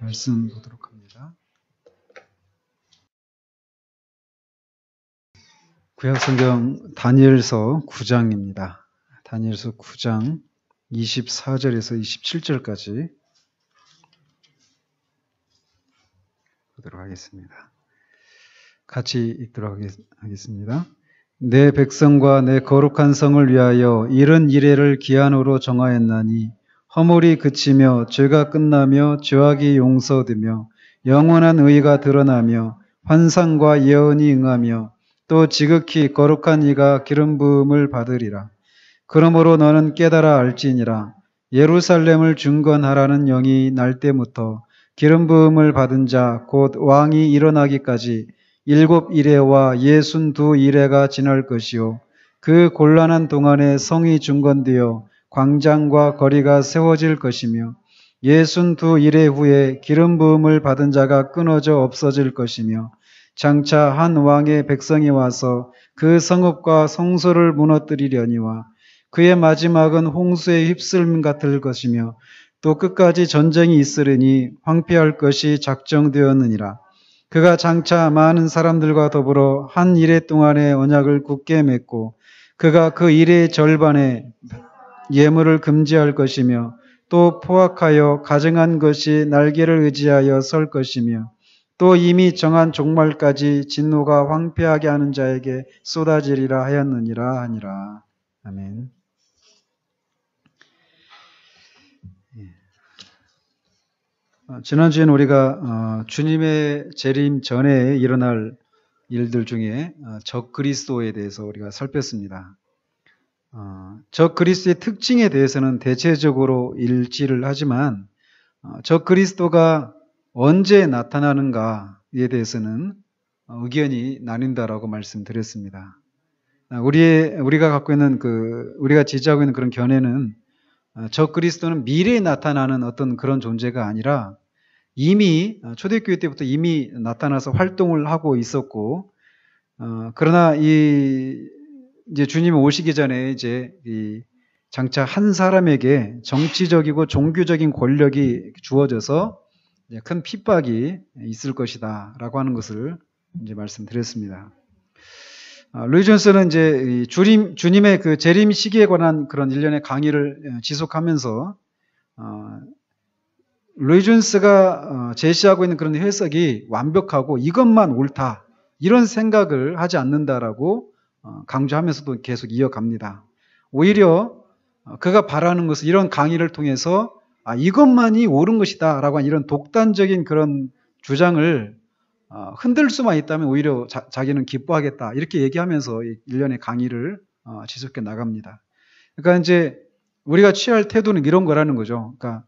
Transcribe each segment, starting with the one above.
말씀 보도록 합니다. 구약성경 다니엘서 9장입니다. 다니엘서 9장 24절에서 27절까지 보도록 하겠습니다. 같이 읽도록 하겠습니다. 내 백성과 내 거룩한 성을 위하여 이른 이래를 기한으로 정하였나니 허물이 그치며 죄가 끝나며 죄악이 용서되며 영원한 의가 드러나며 환상과 예언이 응하며 또 지극히 거룩한 이가 기름 부음을 받으리라. 그러므로 너는 깨달아 알지니라. 예루살렘을 중건하라는 영이 날 때부터 기름 부음을 받은 자 곧 왕이 일어나기까지 7 이레와 62 이레가 지날 것이요 그 곤란한 동안에 성이 중건되어 광장과 거리가 세워질 것이며 62 이레 후에 기름 부음을 받은 자가 끊어져 없어질 것이며 장차 한 왕의 백성이 와서 그 성읍과 성소를 무너뜨리려니와 그의 마지막은 홍수의 휩쓸림 같을 것이며 또 끝까지 전쟁이 있으리니 황폐할 것이 작정되었느니라. 그가 장차 많은 사람들과 더불어 한 이레 동안의 언약을 굳게 맺고 그가 그 이레의 절반에 예물을 금지할 것이며 또 포악하여 가증한 것이 날개를 의지하여 설 것이며 또 이미 정한 종말까지 진노가 황폐하게 하는 자에게 쏟아지리라 하였느니라 하니라. 아멘. 지난주에는 우리가 주님의 재림 전에 일어날 일들 중에 적그리스도에 대해서 우리가 살폈습니다. 적그리스도의 특징에 대해서는 대체적으로 일치를 하지만 적그리스도가 언제 나타나는가에 대해서는 의견이 나뉜다라고 말씀드렸습니다. 우리가 갖고 있는 우리가 지지하고 있는 그런 견해는 적그리스도는 미래에 나타나는 어떤 그런 존재가 아니라 이미 초대교회 때부터 이미 나타나서 활동을 하고 있었고, 그러나 이제 주님이 오시기 전에 장차 한 사람에게 정치적이고 종교적인 권력이 주어져서 큰 핍박이 있을 것이다라고 하는 것을 이제 말씀드렸습니다. 루이 존스는 이제 주님의 그 재림 시기에 관한 그런 일련의 강의를 지속하면서 루이 존스가 제시하고 있는 그런 해석이 완벽하고 이것만 옳다 이런 생각을 하지 않는다라고 강조하면서도 계속 이어갑니다. 오히려 그가 바라는 것은 이런 강의를 통해서 이것만이 옳은 것이다 라고 하는 이런 독단적인 그런 주장을 흔들 수만 있다면 오히려 자기는 기뻐하겠다 이렇게 얘기하면서 일련의 강의를 지속해 나갑니다. 그러니까 이제 우리가 취할 태도는 이런 거라는 거죠. 그러니까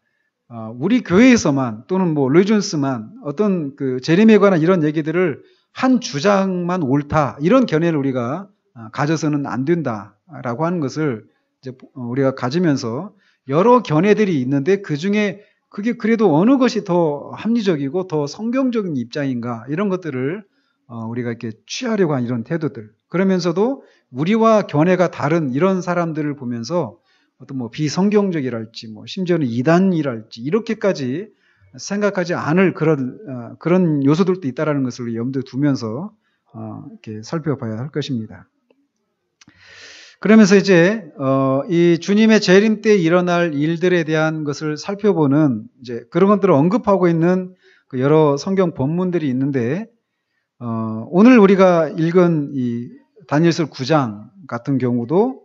우리 교회에서만 또는 루이 존스만 어떤 그 재림에 관한 이런 얘기들을 한 주장만 옳다 이런 견해를 우리가 가져서는 안 된다라고 하는 것을 이제 우리가 가지면서 여러 견해들이 있는데 그 중에 그게 그래도 어느 것이 더 합리적이고 더 성경적인 입장인가 이런 것들을 우리가 이렇게 취하려고 하는 이런 태도들, 그러면서도 우리와 견해가 다른 이런 사람들을 보면서 어떤 비성경적이랄지 심지어는 이단이랄지 이렇게까지 생각하지 않을 그런 요소들도 있다라는 것을 염두에 두면서 이렇게 살펴봐야 할 것입니다. 그러면서 이제 이 주님의 재림 때 일어날 일들에 대한 것을 살펴보는 이제 그런 것들을 언급하고 있는 여러 성경 본문들이 있는데 오늘 우리가 읽은 이 다니엘서 9장 같은 경우도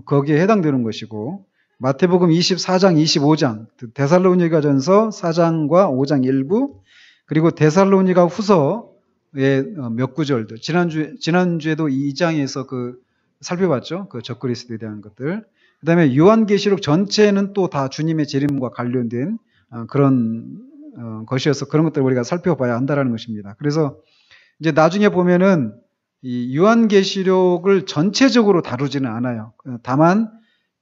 거기에 해당되는 것이고 마태복음 24장, 25장, 데살로니가전서 4장과 5장 일부 그리고 데살로니가 후서의 몇 구절들 지난주에도 2장에서 살펴봤죠. 그 적그리스도에 대한 것들. 그 다음에 요한계시록 전체는 또 다 주님의 재림과 관련된 그런 것이어서 그런 것들을 우리가 살펴봐야 한다는 것입니다. 그래서 이제 나중에 보면은 이 요한계시록을 전체적으로 다루지는 않아요. 다만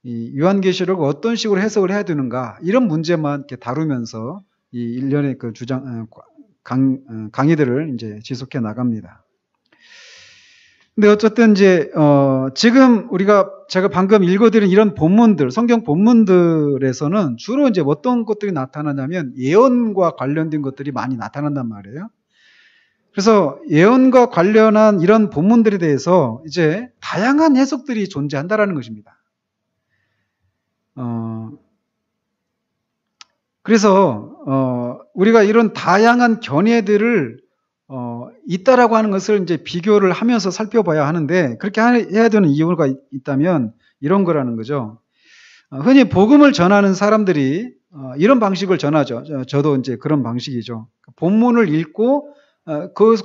이 요한계시록을 어떤 식으로 해석을 해야 되는가 이런 문제만 이렇게 다루면서 이 일련의 그 강의들을 이제 지속해 나갑니다. 근데 어쨌든 이제 지금 제가 방금 읽어드린 이런 본문들, 성경 본문들에서는 주로 이제 어떤 것들이 나타나냐면 예언과 관련된 것들이 많이 나타난단 말이에요. 그래서 예언과 관련한 이런 본문들에 대해서 이제 다양한 해석들이 존재한다라는 것입니다. 그래서 우리가 이런 다양한 견해들을 있다라고 하는 것을 이제 비교를 하면서 살펴봐야 하는데, 그렇게 해야 되는 이유가 있다면 이런 거라는 거죠. 흔히 복음을 전하는 사람들이 이런 방식을 전하죠. 저도 이제 그런 방식이죠. 본문을 읽고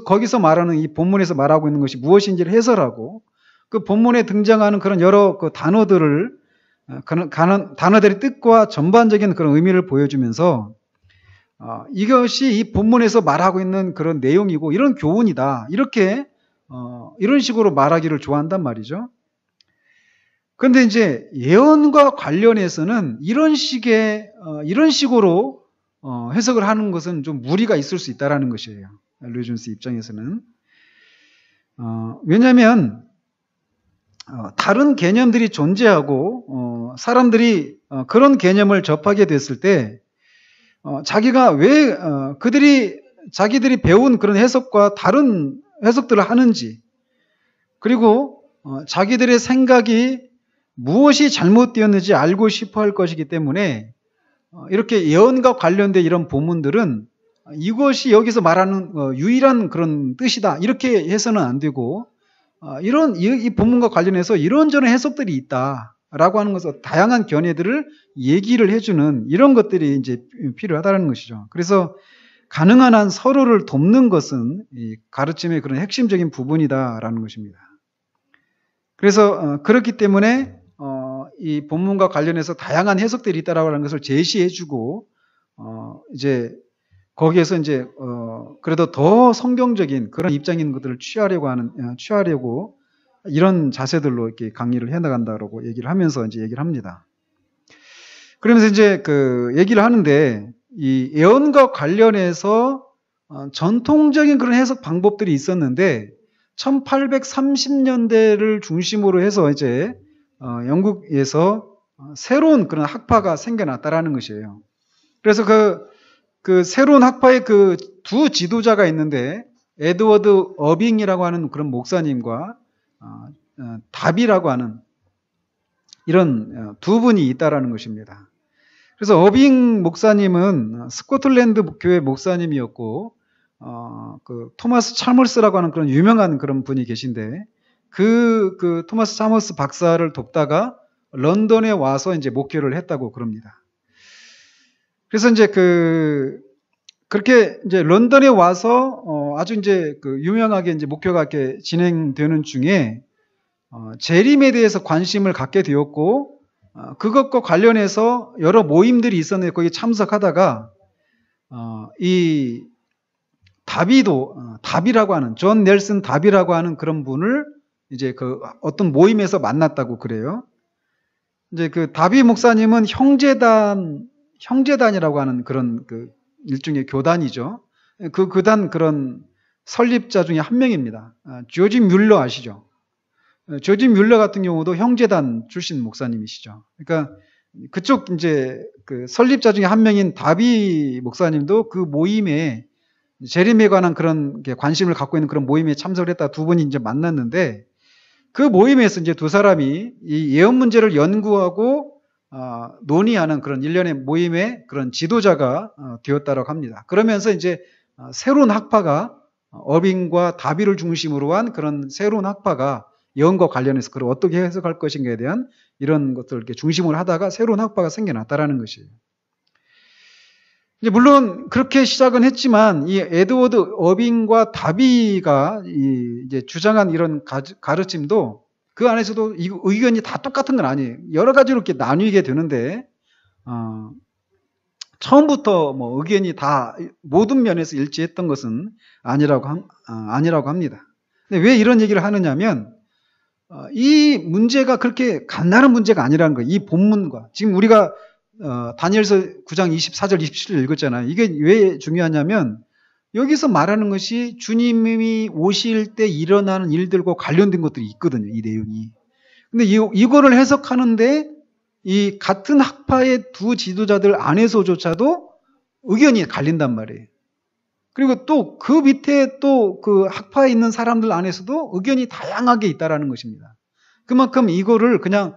거기서 말하는, 이 본문에서 말하고 있는 것이 무엇인지를 해설하고, 그 본문에 등장하는 그런 여러 그 단어들을 단어들의 뜻과 전반적인 그런 의미를 보여주면서 이것이 이 본문에서 말하고 있는 그런 내용이고 이런 교훈이다, 이렇게 이런 식으로 말하기를 좋아한단 말이죠. 그런데 이제 예언과 관련해서는 이런 식으로 해석을 하는 것은 좀 무리가 있을 수 있다라는 것이에요. 루이준스 입장에서는. 왜냐하면 다른 개념들이 존재하고 사람들이 그런 개념을 접하게 됐을 때 자기가 왜 자기들이 배운 그런 해석과 다른 해석들을 하는지, 그리고 자기들의 생각이 무엇이 잘못되었는지 알고 싶어 할 것이기 때문에 이렇게 예언과 관련된 이런 본문들은 이것이 여기서 말하는 유일한 그런 뜻이다, 이렇게 해서는 안 되고, 이 본문과 관련해서 이런저런 해석들이 있다라고 하는 것은 다양한 견해들을 얘기를 해주는 이런 것들이 이제 필요하다는 것이죠. 그래서 가능한 한 서로를 돕는 것은 이 가르침의 그런 핵심적인 부분이다라는 것입니다. 그래서 그렇기 때문에 이 본문과 관련해서 다양한 해석들이 있다라고 하는 것을 제시해주고 이제 거기에서 이제 그래도 더 성경적인 그런 입장인 것들을 취하려고 이런 자세들로 이렇게 강의를 해나간다라고 얘기를 하면서 이제 얘기를 합니다. 그러면서 이제 그 얘기를 하는데, 이 예언과 관련해서 전통적인 그런 해석 방법들이 있었는데 1830년대를 중심으로 해서 이제 영국에서 새로운 그런 학파가 생겨났다라는 것이에요. 그래서 그 새로운 학파의 그 두 지도자가 있는데, 에드워드 어빙이라고 하는 그런 목사님과 답이라고 하는 이런 두 분이 있다라는 것입니다. 그래서 어빙 목사님은 스코틀랜드 교회 목사님이었고, 그 토마스 찰머스라고 하는 그런 유명한 그런 분이 계신데, 그 토마스 찰머스 박사를 돕다가 런던에 와서 이제 목회를 했다고 그럽니다. 그래서 이제 그렇게 이제 런던에 와서 아주 이제 그 유명하게 이제 목회가 이렇게 진행되는 중에 재림에 대해서 관심을 갖게 되었고, 그것과 관련해서 여러 모임들이 있었는데 거기 참석하다가 이 답이라고 하는 존 넬슨 답이라고 하는 그런 분을 이제 그 어떤 모임에서 만났다고 그래요. 이제 그 답이 목사님은 형제단이라고 하는 그런 그 일종의 교단이죠. 그 교단 그런 설립자 중에 한 명입니다. 조지 뮬러 아시죠? 조지 뮬러 같은 경우도 형제단 출신 목사님이시죠. 그러니까 그쪽 이제 그 설립자 중에 한 명인 다비 목사님도 그 모임에, 재림에 관한 그런 관심을 갖고 있는 그런 모임에 참석을 했다 두 분이 이제 만났는데, 그 모임에서 이제 두 사람이 이 예언 문제를 연구하고 논의하는 그런 일련의 모임의 그런 지도자가 되었다고 합니다. 그러면서 이제 새로운 학파가, 어빙과 다비를 중심으로 한 그런 새로운 학파가 예언과 관련해서 그걸 어떻게 해석할 것인가에 대한 이런 것들을 이렇게 중심으로 하다가 새로운 학파가 생겨났다라는 것이에요. 이제 물론 그렇게 시작은 했지만 이 에드워드 어빙과 다비가 이제 주장한 이런 가르침도 그 안에서도 이 의견이 다 똑같은 건 아니에요. 여러 가지로 이렇게 나뉘게 되는데 처음부터 뭐 의견이 다 모든 면에서 일치했던 것은 아니라고 합니다. 근데 왜 이런 얘기를 하느냐면 이 문제가 그렇게 간단한 문제가 아니라는 거예요. 이 본문과 지금 우리가 다니엘서 9장 24절 27절 읽었잖아요. 이게 왜 중요하냐면 여기서 말하는 것이 주님이 오실 때 일어나는 일들과 관련된 것들이 있거든요. 이 내용이. 근데 이거를 해석하는데 이 같은 학파의 두 지도자들 안에서조차도 의견이 갈린단 말이에요. 그리고 또 그 밑에 또 그 학파에 있는 사람들 안에서도 의견이 다양하게 있다라는 것입니다. 그만큼 이거를 그냥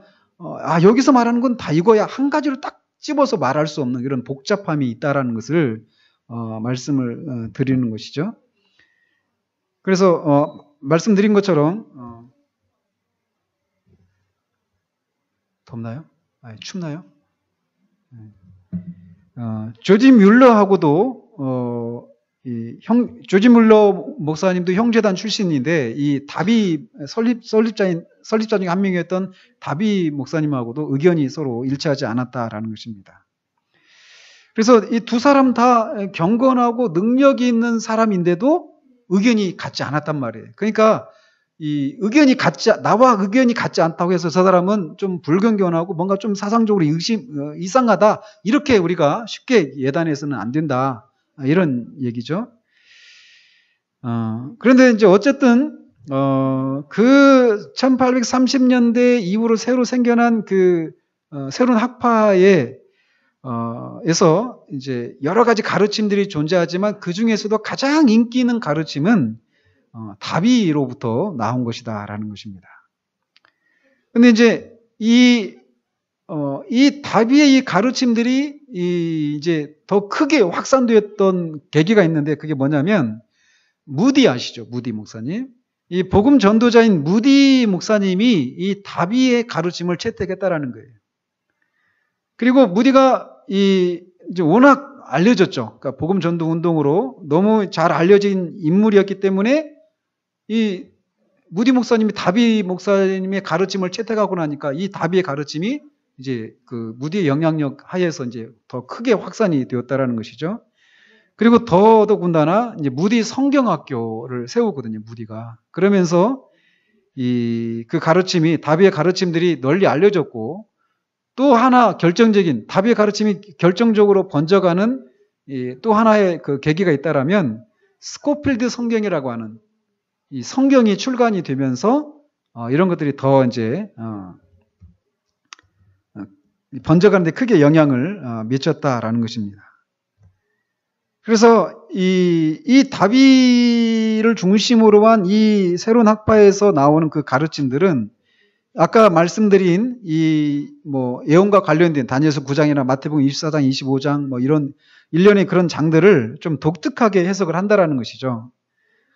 여기서 말하는 건 다 이거야 한 가지로 딱 집어서 말할 수 없는 이런 복잡함이 있다라는 것을 말씀을 드리는 것이죠. 그래서 말씀드린 것처럼 덥나요? 춥나요? 조지 뮬러하고도 조지 뮬러 목사님도 형제단 출신인데 이 다비 설립자 중에 한 명이었던 다비 목사님하고도 의견이 서로 일치하지 않았다라는 것입니다. 그래서 이 두 사람 다 경건하고 능력이 있는 사람인데도 의견이 같지 않았단 말이에요. 그러니까 나와 의견이 같지 않다고 해서 저 사람은 좀 불경건하고 뭔가 좀 사상적으로 이상하다. 이렇게 우리가 쉽게 예단해서는 안 된다. 이런 얘기죠. 그런데 이제 어쨌든, 그 1830년대 이후로 새로 생겨난 새로운 학파에, 에서 이제 여러 가지 가르침들이 존재하지만 그 중에서도 가장 인기 있는 가르침은 다비로부터 나온 것이다라는 것입니다. 근데 이제 이 다비의 이 가르침들이 이제 더 크게 확산되었던 계기가 있는데 그게 뭐냐면 무디 아시죠? 무디 목사님. 이 복음 전도자인 무디 목사님이 이 다비의 가르침을 채택했다라는 거예요. 그리고 무디가 이제 워낙 알려졌죠. 그러니까 복음 전도 운동으로 너무 잘 알려진 인물이었기 때문에 이 무디 목사님이 다비 목사님의 가르침을 채택하고 나니까 이 다비의 가르침이 이제 그 무디의 영향력 하에서 이제 더 크게 확산이 되었다라는 것이죠. 그리고 더더군다나 이제 무디 성경학교를 세우거든요. 무디가. 그러면서 그 가르침이 다비의 가르침들이 널리 알려졌고 또 하나 다비의 가르침이 결정적으로 번져가는 또 하나의 그 계기가 있다라면 스코필드 성경이라고 하는 이 성경이 출간이 되면서 이런 것들이 더 이제 번져가는데 크게 영향을 미쳤다라는 것입니다. 그래서 이 다비를 중심으로 한 이 새로운 학파에서 나오는 그 가르침들은 아까 말씀드린 예언과 관련된 다니엘서 9장이나 마태복음 24장, 25장 이런 일련의 그런 장들을 좀 독특하게 해석을 한다라는 것이죠.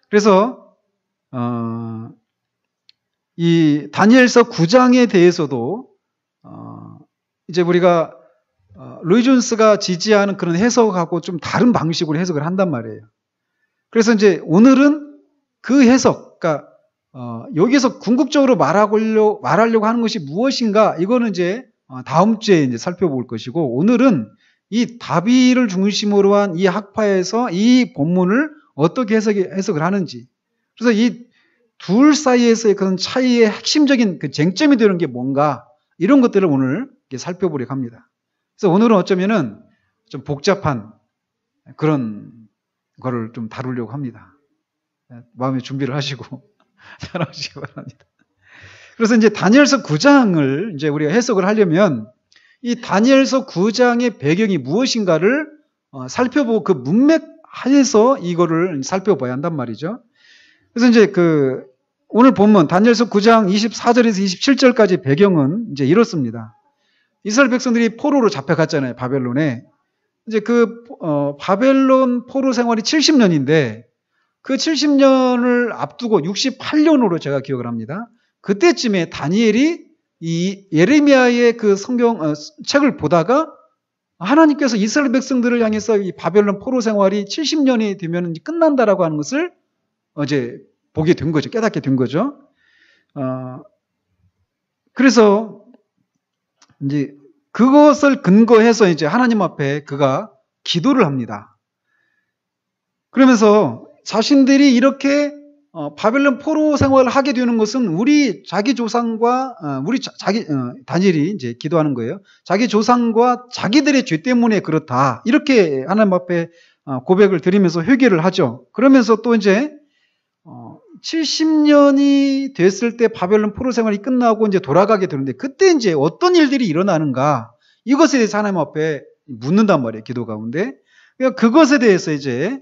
그래서 이 다니엘서 9장에 대해서도 이제 우리가 로이 존스가 지지하는 그런 해석하고 좀 다른 방식으로 해석을 한단 말이에요. 그래서 이제 오늘은 그 해석, 그러니까 여기서 궁극적으로 말하려고 하는 것이 무엇인가, 이거는 이제 다음 주에 이제 살펴볼 것이고, 오늘은 이 다비를 중심으로 한 이 학파에서 이 본문을 어떻게 해석을 하는지, 그래서 이 둘 사이에서의 그런 차이의 핵심적인 그 쟁점이 되는 게 뭔가, 이런 것들을 오늘 살펴보려고 합니다. 그래서 오늘은 어쩌면은 좀 복잡한 그런 거를 좀 다루려고 합니다. 마음의 준비를 하시고 따라오시기 바랍니다. 그래서 이제 다니엘서 9장을 이제 우리가 해석을 하려면 이 다니엘서 9장의 배경이 무엇인가를 살펴보고 그 문맥 하에서 이거를 살펴봐야 한단 말이죠. 그래서 이제 오늘 본문 다니엘서 9장 24절에서 27절까지 배경은 이제 이렇습니다. 이스라엘 백성들이 포로로 잡혀갔잖아요, 바벨론에. 이제 바벨론 포로 생활이 70년인데 그 70년을 앞두고 68년으로 제가 기억을 합니다. 그때쯤에 다니엘이 이 예레미야의 그 성경 책을 보다가 하나님께서 이스라엘 백성들을 향해서 이 바벨론 포로 생활이 70년이 되면 끝난다라고 하는 것을 이제 보게 된 거죠. 깨닫게 된 거죠. 그래서 이제 그것을 근거해서 이제 하나님 앞에 그가 기도를 합니다. 그러면서 자신들이 이렇게 바벨론 포로 생활을 하게 되는 것은 우리 자기 조상과 다니엘이 이제 기도하는 거예요. 자기 조상과 자기들의 죄 때문에 그렇다. 이렇게 하나님 앞에 고백을 드리면서 회개를 하죠. 그러면서 또 이제 70년이 됐을 때 바벨론 포로 생활이 끝나고 이제 돌아가게 되는데 그때 이제 어떤 일들이 일어나는가 이것에 대해서 하나님 앞에 묻는단 말이에요. 기도 가운데. 그러니까 그것에 대해서 이제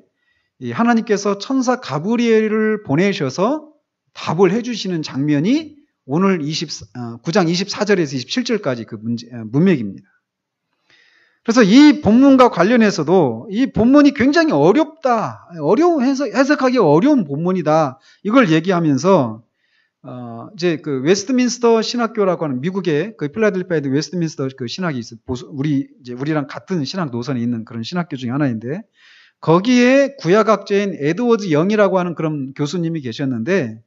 하나님께서 천사 가브리엘을 보내셔서 답을 해주시는 장면이 오늘 9장 24절에서 27절까지 그 문맥입니다. 그래서 이 본문과 관련해서도 이 본문이 굉장히 어렵다, 해석하기 어려운 본문이다. 이걸 얘기하면서 이제 그 웨스트민스터 신학교라고 하는 미국의 그 필라델피아에 웨스트민스터 그 신학이 있어요. 우리랑 같은 신학 노선에 있는 그런 신학교 중에 하나인데 거기에 구약학자인 에드워드 영이라고 하는 그런 교수님이 계셨는데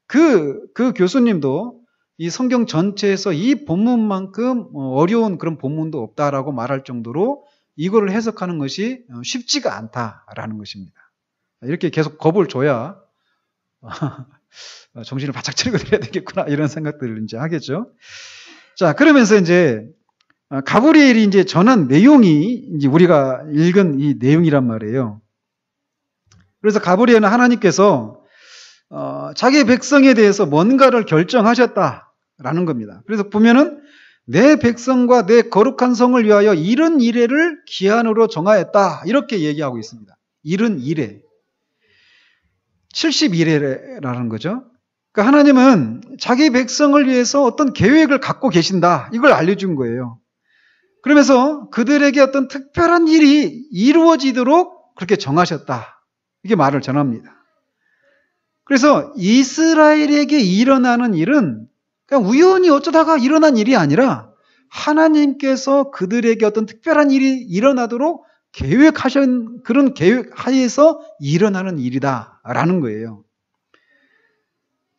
그 교수님도 이 성경 전체에서 이 본문만큼 어려운 그런 본문도 없다라고 말할 정도로 이거를 해석하는 것이 쉽지가 않다라는 것입니다. 이렇게 계속 겁을 줘야 정신을 바짝 차리고 드려야 되겠구나 이런 생각들을 이제 하겠죠. 자, 그러면서 이제 가브리엘이 이제 전한 내용이 이제 우리가 읽은 이 내용이란 말이에요. 그래서 가브리엘은 하나님께서 자기 백성에 대해서 뭔가를 결정하셨다라는 겁니다. 그래서 보면은 내 백성과 내 거룩한 성을 위하여 이른 이래를 기한으로 정하였다 이렇게 얘기하고 있습니다. 이른 이래 70이래라는 거죠. 그러니까 하나님은 자기 백성을 위해서 어떤 계획을 갖고 계신다 이걸 알려준 거예요. 그러면서 그들에게 어떤 특별한 일이 이루어지도록 그렇게 정하셨다 이게 말을 전합니다. 그래서 이스라엘에게 일어나는 일은 그냥 우연히 어쩌다가 일어난 일이 아니라 하나님께서 그들에게 어떤 특별한 일이 일어나도록 계획하신 그런 계획 하에서 일어나는 일이다라는 거예요.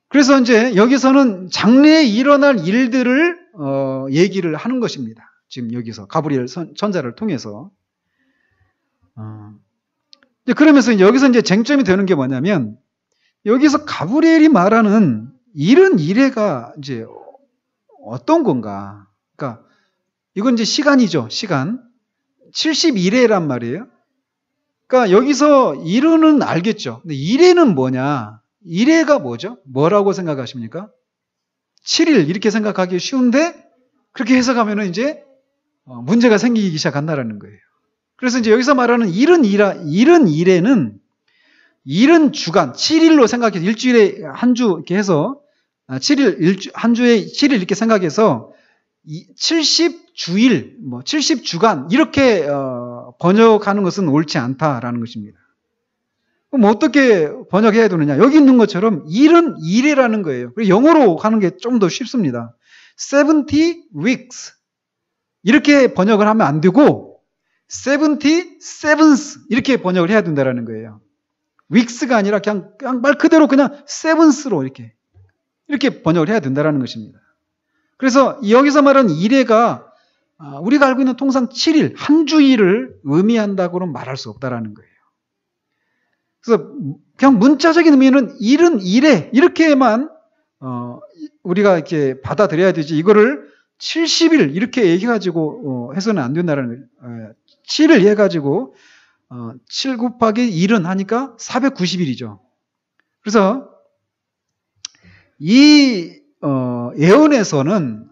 그래서 이제 여기서는 장래에 일어날 일들을 얘기를 하는 것입니다. 지금 여기서 가브리엘 천사를 통해서 그러면서 이제 여기서 이제 쟁점이 되는 게 뭐냐면 여기서 가브리엘이 말하는 이른 이래가 이제 어떤 건가? 그러니까 이건 이제 시간이죠. 시간. 71회란 말이에요. 그러니까 여기서 이르는 알겠죠. 근데 이래는 뭐냐? 이래가 뭐죠? 뭐라고 생각하십니까? 7일 이렇게 생각하기 쉬운데 그렇게 해석하면은 이제 문제가 생기기 시작한다라는 거예요. 그래서 이제 여기서 말하는 이른 이래는 이른 주간 7일로 생각해서 일주일에 한 주 이렇게 해서 7일 한 주에 7일 이렇게 생각해서 70주일 70주간 이렇게 번역하는 것은 옳지 않다라는 것입니다. 그럼 어떻게 번역해야 되느냐? 여기 있는 것처럼 이른 이래라는 거예요. 그리고 영어로 하는 게 좀 더 쉽습니다. 70 weeks 이렇게 번역을 하면 안 되고 77th 이렇게 번역을 해야 된다는 거예요. weeks가 아니라 그냥 말 그대로 그냥 seventh로 이렇게 번역을 해야 된다는 것입니다. 그래서 여기서 말하는 이래가 우리가 알고 있는 통상 7일, 한 주일을 의미한다고는 말할 수 없다라는 거예요. 그래서 그냥 문자적인 의미는 이른 이래 이렇게만 우리가 이렇게 받아들여야 되지 이거를 70일 이렇게 얘기해가지고 해서는 안 된다는 거예요. 7을 해가지고 7 곱하기 1은 하니까 490일이죠. 그래서 이 예언에서는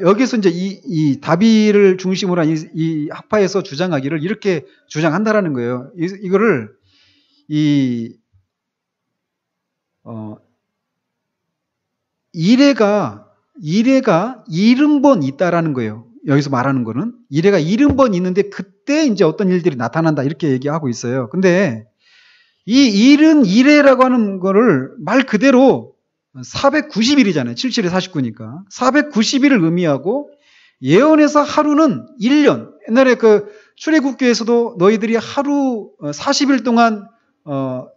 여기서 이제 이 다비를 중심으로 한 이 학파에서 주장하기를 이렇게 주장한다라는 거예요. 이거를 이래가 70번 있다라는 거예요. 여기서 말하는 거는 이래가 70번 있는데 그때 이제 어떤 일들이 나타난다 이렇게 얘기하고 있어요. 근데 이 일은 이래라고 하는 거를 말 그대로 490일이잖아요. 77에 49니까 490일을 의미하고 예언에서 하루는 1년. 옛날에 그 출애굽기에서도 너희들이 하루 40일 동안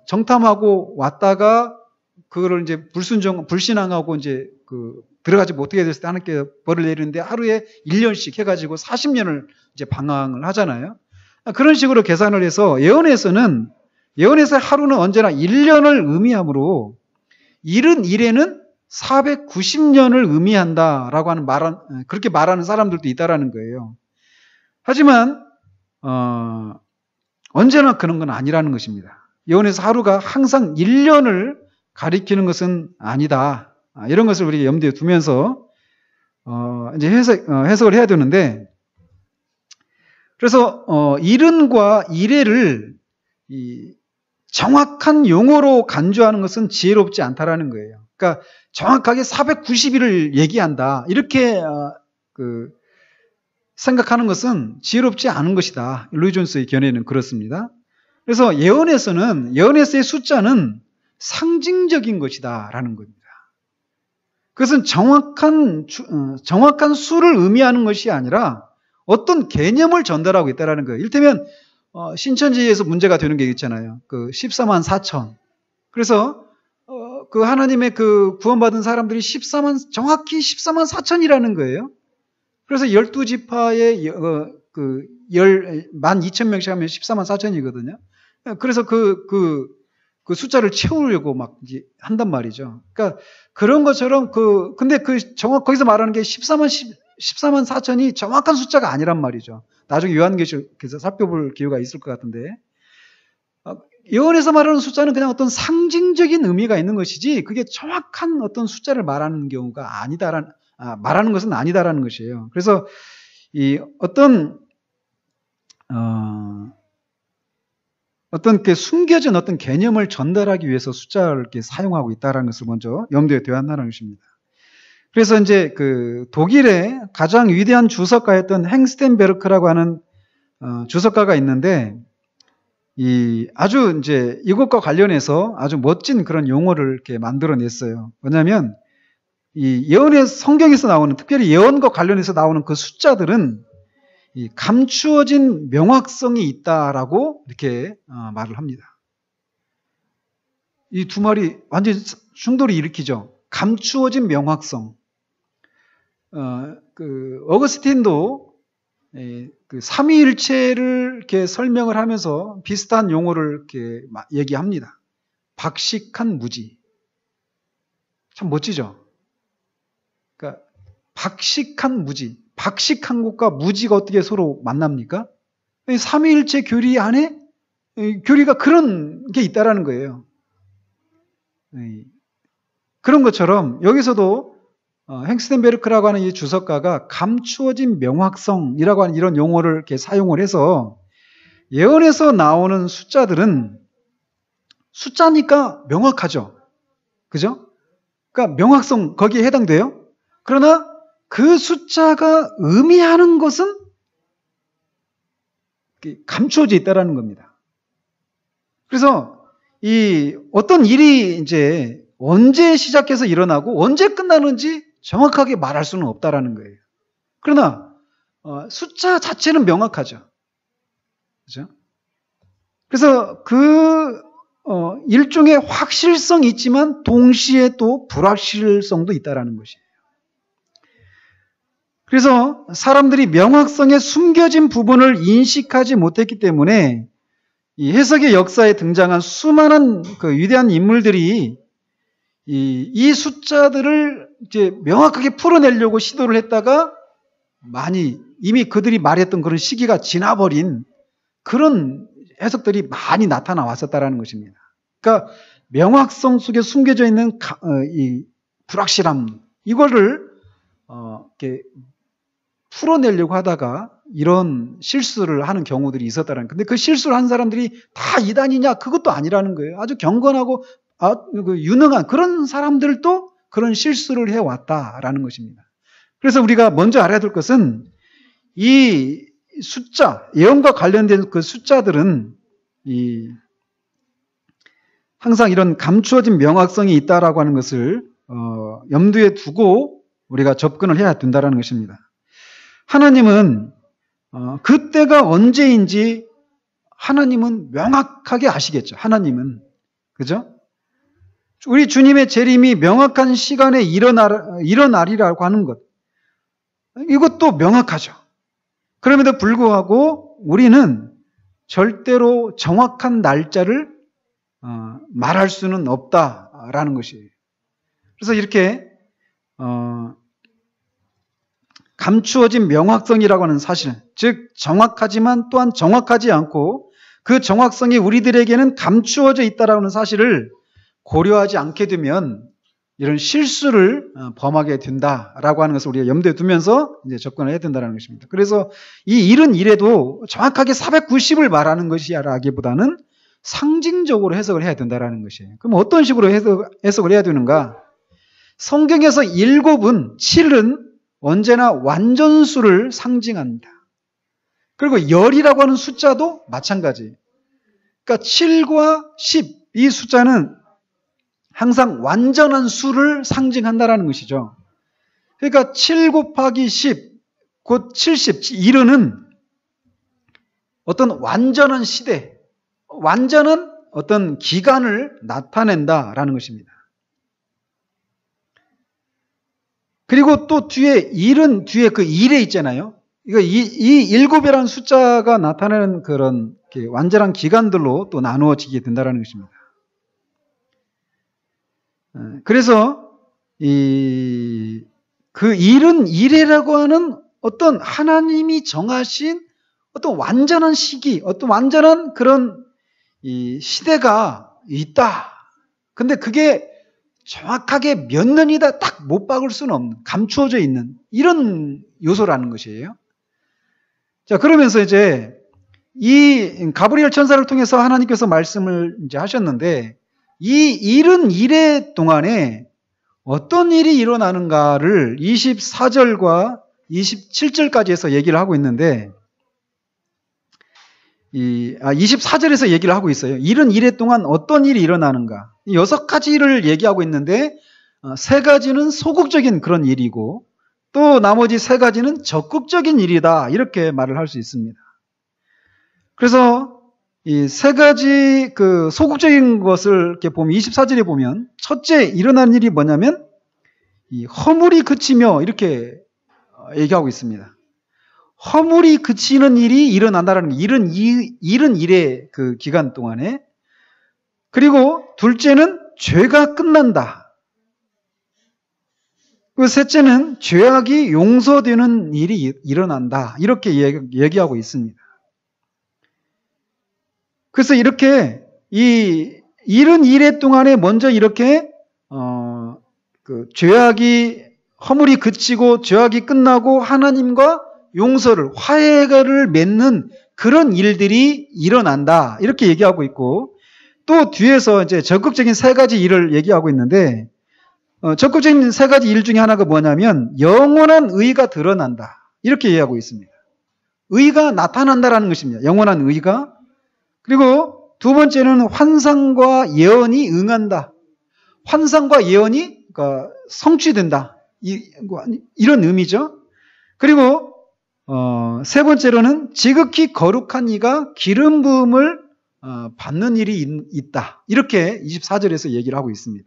정탐하고 왔다가 그거를 이제 불신앙하고 이제 들어가지 못하게 됐을 때 하나님께 벌을 내리는데 하루에 1년씩 해가지고 40년을 이제 방황을 하잖아요. 그런 식으로 계산을 해서 예언에서 하루는 언제나 1년을 의미하므로 일은 일에는 490년을 의미한다라고 하는 그렇게 말하는 사람들도 있다라는 거예요. 하지만 언제나 그런 건 아니라는 것입니다. 예언에서 하루가 항상 1년을 가리키는 것은 아니다. 이런 것을 우리가 염두에 두면서 이제 해석을 해야 되는데, 그래서 이른과 이래를 정확한 용어로 간주하는 것은 지혜롭지 않다라는 거예요. 그러니까 정확하게 490일을 얘기한다, 이렇게 생각하는 것은 지혜롭지 않은 것이다. 루이 존스의 견해는 그렇습니다. 그래서 예언에서의 숫자는 상징적인 것이다 라는 겁니다. 그것은 정확한 수를 의미하는 것이 아니라 어떤 개념을 전달하고 있다는 거예요. 이를테면 신천지에서 문제가 되는 게 있잖아요. 14만 4천. 그래서 그 하나님의 그 구원받은 사람들이 정확히 14만 4천이라는 거예요. 그래서 12지파의 12,000명씩 하면 14만 4천이거든요. 그래서 그 숫자를 채우려고 막 이제 한단 말이죠. 그러니까 그런 것처럼 근데 거기서 말하는 게 14만 4천이 정확한 숫자가 아니란 말이죠. 나중에 요한계시록에서 살펴볼 기회가 있을 것 같은데, 예언에서 말하는 숫자는 그냥 어떤 상징적인 의미가 있는 것이지, 그게 정확한 어떤 숫자를 말하는 경우가 말하는 것은 아니다라는 것이에요. 그래서 어떤 이렇게 숨겨진 어떤 개념을 전달하기 위해서 숫자를 이렇게 사용하고 있다는 것을 먼저 염두에 둬야 한다는 것입니다. 그래서 이제 독일의 가장 위대한 주석가였던 헨스텐베르크라고 하는 주석가가 있는데, 아주 이제 이것과 관련해서 아주 멋진 그런 용어를 이렇게 만들어냈어요. 뭐냐면 예언의 성경에서 나오는, 특별히 예언과 관련해서 나오는 그 숫자들은 감추어진 명확성이 있다라고 이렇게 말을 합니다. 이 두 말이 완전히 충돌을 일으키죠. 감추어진 명확성. 어거스틴도 삼위일체를 이렇게 설명을 하면서 비슷한 용어를 이렇게 얘기합니다. 박식한 무지. 참 멋지죠? 그러니까 박식한 무지. 박식한 것과 무지가 어떻게 서로 만납니까? 삼위일체 교리 안에 교리가 그런 게 있다라는 거예요. 그런 것처럼 여기서도 헨스텐베르크라고 하는 이 주석가가 감추어진 명확성이라고 하는 이런 용어를 이렇게 사용을 해서, 예언에서 나오는 숫자들은 숫자니까 명확하죠. 그죠? 그러니까 명확성 거기에 해당돼요. 그러나 그 숫자가 의미하는 것은 감추어져 있다라는 겁니다. 그래서 어떤 일이 이제 언제 시작해서 일어나고 언제 끝나는지 정확하게 말할 수는 없다라는 거예요. 그러나 숫자 자체는 명확하죠. 그죠? 그래서 일종의 확실성이 있지만 동시에 또 불확실성도 있다라는 것이에요. 그래서 사람들이 명확성의 숨겨진 부분을 인식하지 못했기 때문에 이 해석의 역사에 등장한 수많은 위대한 인물들이 이 숫자들을 이제 명확하게 풀어내려고 시도를 했다가 이미 그들이 말했던 그런 시기가 지나버린 그런 해석들이 많이 나타나 왔었다라는 것입니다. 그러니까 명확성 속에 숨겨져 있는 이 불확실함, 이거를 이렇게 풀어내려고 하다가 이런 실수를 하는 경우들이 있었다라는. 근데 그 실수를 한 사람들이 다 이단이냐? 그것도 아니라는 거예요. 아주 경건하고 유능한 그런 사람들도 그런 실수를 해왔다라는 것입니다. 그래서 우리가 먼저 알아야 될 것은 이 숫자, 예언과 관련된 그 숫자들은 항상 이런 감추어진 명확성이 있다라고 하는 것을 염두에 두고 우리가 접근을 해야 된다라는 것입니다. 하나님은 그때가 언제인지 하나님은 명확하게 아시겠죠. 하나님은. 그죠? 우리 주님의 재림이 명확한 시간에 일어나리라고 하는 것, 이것도 명확하죠. 그럼에도 불구하고 우리는 절대로 정확한 날짜를 말할 수는 없다라는 것이에요. 그래서 이렇게 감추어진 명확성이라고 하는 사실, 즉 정확하지만 또한 정확하지 않고 그 정확성이 우리들에게는 감추어져 있다라는 사실을 고려하지 않게 되면 이런 실수를 범하게 된다라고 하는 것을 우리가 염두에 두면서 이제 접근을 해야 된다는 것입니다. 그래서 이 일은 이래도 정확하게 490을 말하는 것이라기보다는 상징적으로 해석을 해야 된다는 것이에요. 그럼 어떤 식으로 해석을 해야 되는가? 성경에서 7은 7은 언제나 완전수를 상징합니다. 그리고 10이라고 하는 숫자도 마찬가지. 그러니까 7과 10, 이 숫자는 항상 완전한 수를 상징한다라는 것이죠. 그러니까 7 곱하기 10, 곧 70, 이르는 어떤 완전한 시대, 완전한 어떤 기간을 나타낸다라는 것입니다. 그리고 또 뒤에 일은 뒤에 그 일에 있잖아요. 이거 이 7이라는 숫자가 나타내는 그런 완전한 기간들로 또 나누어지게 된다는 것입니다. 그래서 그 일은 이래라고 하는 어떤 하나님이 정하신 어떤 완전한 시기, 어떤 완전한 그런 이 시대가 있다. 근데 그게 정확하게 몇 년이다 딱 못 박을 수는 없는, 감추어져 있는 이런 요소라는 것이에요. 자, 그러면서 이제 이 가브리엘 천사를 통해서 하나님께서 말씀을 이제 하셨는데 이 일은 이래 동안에 어떤 일이 일어나는가를 24절과 27절까지 해서 얘기를 하고 있는데 24절에서 얘기를 하고 있어요. 일은 이래 동안 어떤 일이 일어나는가. 6가지를 얘기하고 있는데 3가지는 소극적인 그런 일이고 또 나머지 3가지는 적극적인 일이다. 이렇게 말을 할 수 있습니다. 그래서 이 3가지 그 소극적인 것을 이렇게 보면 24절에 보면 첫째 일어나는 일이 뭐냐면 이 허물이 그치며 이렇게 얘기하고 있습니다. 허물이 그치는 일이 일어난다라는 게 일은 일의 그 기간 동안에. 그리고 둘째는 죄가 끝난다. 그 셋째는 죄악이 용서되는 일이 일어난다. 이렇게 얘기하고 있습니다. 그래서 이렇게 이 일은 일의 동안에 먼저 이렇게 그 죄악이 허물이 그치고 죄악이 끝나고 하나님과 용서를 화해를 맺는 그런 일들이 일어난다. 이렇게 얘기하고 있고 또 뒤에서 이제 적극적인 3가지 일을 얘기하고 있는데 적극적인 3가지 일 중에 하나가 뭐냐면 영원한 의가 드러난다. 이렇게 얘기하고 있습니다. 의가 나타난다라는 것입니다. 영원한 의가. 그리고 두 번째는 환상과 예언이 응한다. 환상과 예언이 그러니까 성취된다. 이런 의미죠. 그리고 세 번째로는 지극히 거룩한 이가 기름 부음을 받는 일이 있다. 이렇게 24절에서 얘기를 하고 있습니다.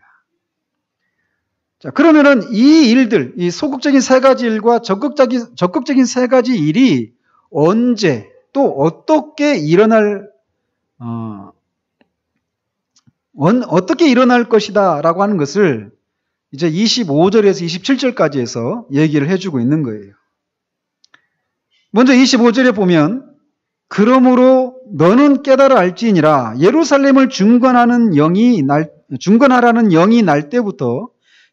자, 그러면은 이 일들, 이 소극적인 3가지 일과 적극적인 3가지 일이 언제 또 어떻게 어떻게 일어날 것이다 라고 하는 것을 이제 25절에서 27절까지 해서 얘기를 해주고 있는 거예요. 먼저 25절에 보면 그러므로 너는 깨달아 알지니라 예루살렘을 중건하라는 영이 날 때부터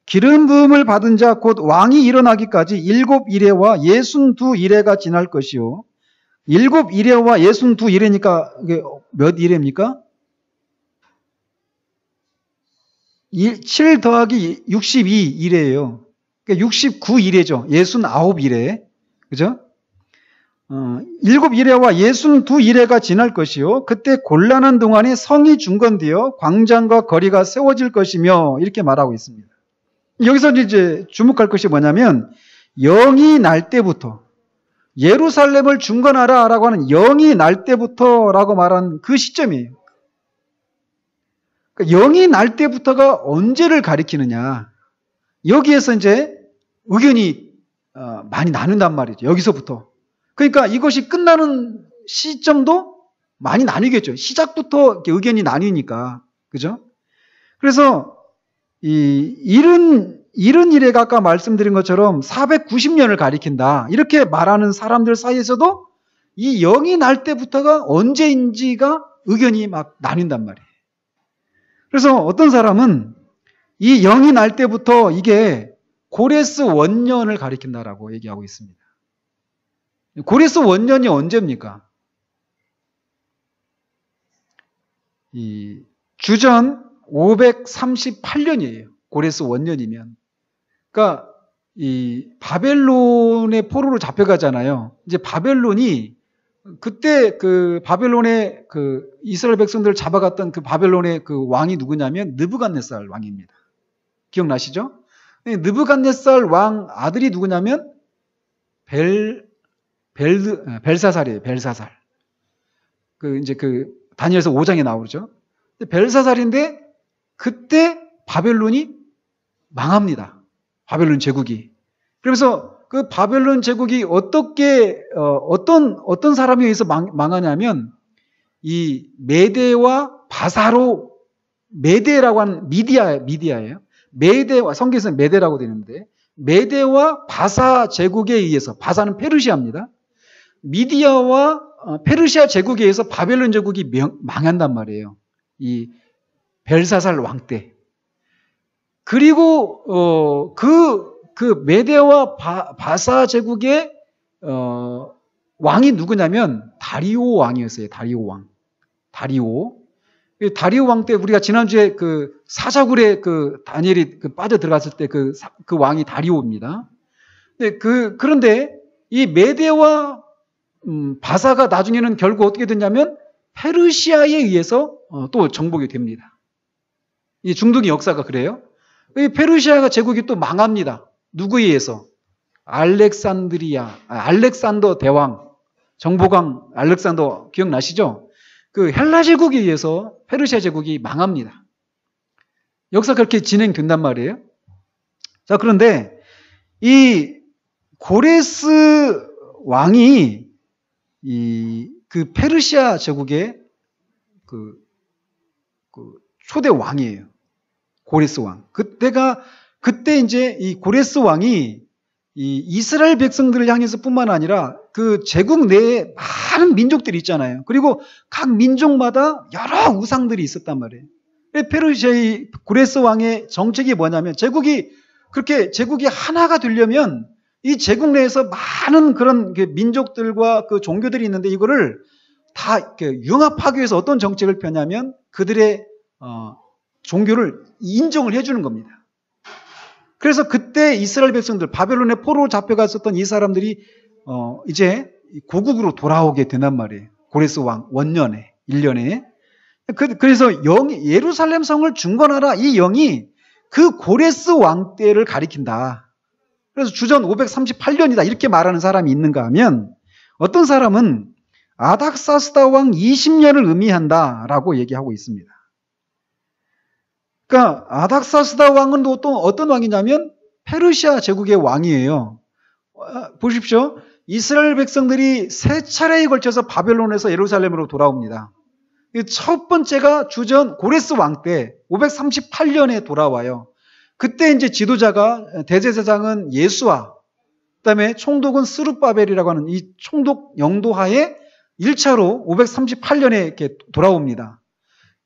기름 부음을 받은 자 곧 왕이 일어나기까지 7 이레와 62 이레가 지날 것이요. 7 이레와 62 이레니까 이게 몇 이레입니까? 7 더하기 62 이레예요. 그러니까 69 이레죠. 69 이레. 그죠? 7 이레와 62 이레가 지날 것이요. 그때 곤란한 동안에 성이 중건되어 광장과 거리가 세워질 것이며 이렇게 말하고 있습니다. 여기서 이제 주목할 것이 뭐냐면 영이 날 때부터 예루살렘을 중건하라 라고 하는 영이 날 때부터 라고 말한 그 시점이에요. 그러니까 영이 날 때부터가 언제를 가리키느냐. 여기에서 이제 의견이 많이 나눈단 말이죠. 여기서부터. 그러니까 이것이 끝나는 시점도 많이 나뉘겠죠. 시작부터 의견이 나뉘니까. 그죠? 그래서 이른 이래가 아까 말씀드린 것처럼 490년을 가리킨다. 이렇게 말하는 사람들 사이에서도 이 영이 날 때부터가 언제인지가 의견이 막 나뉜단 말이에요. 그래서 어떤 사람은 이 영이 날 때부터 이게 고레스 원년을 가리킨다라고 얘기하고 있습니다. 고레스 원년이 언제입니까? 이 주전 538년이에요. 고레스 원년이면. 그러니까 이 바벨론의 포로로 잡혀가잖아요. 이제 바벨론이 그때 그 바벨론의 그 이스라엘 백성들을 잡아갔던 그 바벨론의 그 왕이 누구냐면 느부갓네살 왕입니다. 기억나시죠? 느부갓네살 왕 아들이 누구냐면 벨사살이에요. 벨사살. 그 이제 그 다니엘서 5장에 나오죠. 벨사살인데 그때 바벨론이 망합니다. 바벨론 제국이. 그래서 그 바벨론 제국이 어떻게 어떤 사람에 의해서 망하냐면 이 메대와 바사로 메대라고 하는 미디아예요. 메대와 성경에서는 메대라고 되는데 메대와 바사 제국에 의해서 바사는 페르시아입니다. 미디아와 페르시아 제국에 의해서 바벨론 제국이 망한단 말이에요. 이 벨사살 왕 때. 그리고 그 메대와 바사 제국의 왕이 누구냐면 다리오 왕이었어요. 다리오 왕. 다리오 왕 때 우리가 지난주에 그 사자굴에 그 다니엘이 빠져 들어갔을 때 그 왕이 다리오입니다. 그런데 이 메대와 바사가 나중에는 결국 어떻게 됐냐면 페르시아에 의해서 또 정복이 됩니다. 이 중동의 역사가 그래요. 이 페르시아가 제국이 또 망합니다. 누구에 의해서? 알렉산더 대왕, 정복왕 알렉산더 기억나시죠? 그 헬라 제국에 의해서 페르시아 제국이 망합니다. 역사가 그렇게 진행된단 말이에요. 자, 그런데 이 고레스 왕이 그 페르시아 제국의 그 초대 왕이에요. 고레스 왕. 그때 이제 이 고레스 왕이 이 이스라엘 백성들을 향해서 뿐만 아니라 그 제국 내에 많은 민족들이 있잖아요. 그리고 각 민족마다 여러 우상들이 있었단 말이에요. 페르시아의 고레스 왕의 정책이 뭐냐면 제국이 하나가 되려면 이 제국 내에서 많은 그런 민족들과 그 종교들이 있는데 이거를 다 융합하기 위해서 어떤 정책을 펴냐면 그들의 종교를 인정을 해주는 겁니다. 그래서 그때 이스라엘 백성들, 바벨론의 포로로 잡혀갔었던 이 사람들이 이제 고국으로 돌아오게 된단 말이에요. 고레스 왕 원년에, 1년에. 그래서 예루살렘 성을 중건하라. 이 영이 그 고레스 왕 때를 가리킨다. 그래서 주전 538년이다. 이렇게 말하는 사람이 있는가 하면 어떤 사람은 아닥사스다 왕 20년을 의미한다라고 얘기하고 있습니다. 그러니까 아닥사스다 왕은 또 어떤 왕이냐면 페르시아 제국의 왕이에요. 보십시오. 이스라엘 백성들이 세 차례에 걸쳐서 바벨론에서 예루살렘으로 돌아옵니다. 첫 번째가 주전 고레스 왕 때 538년에 돌아와요. 그때 이제 지도자가 대제사장은 예수아, 그다음에 총독은 스룹바벨이라고 하는 이 총독 영도하에 1차로 538년에 이렇게 돌아옵니다.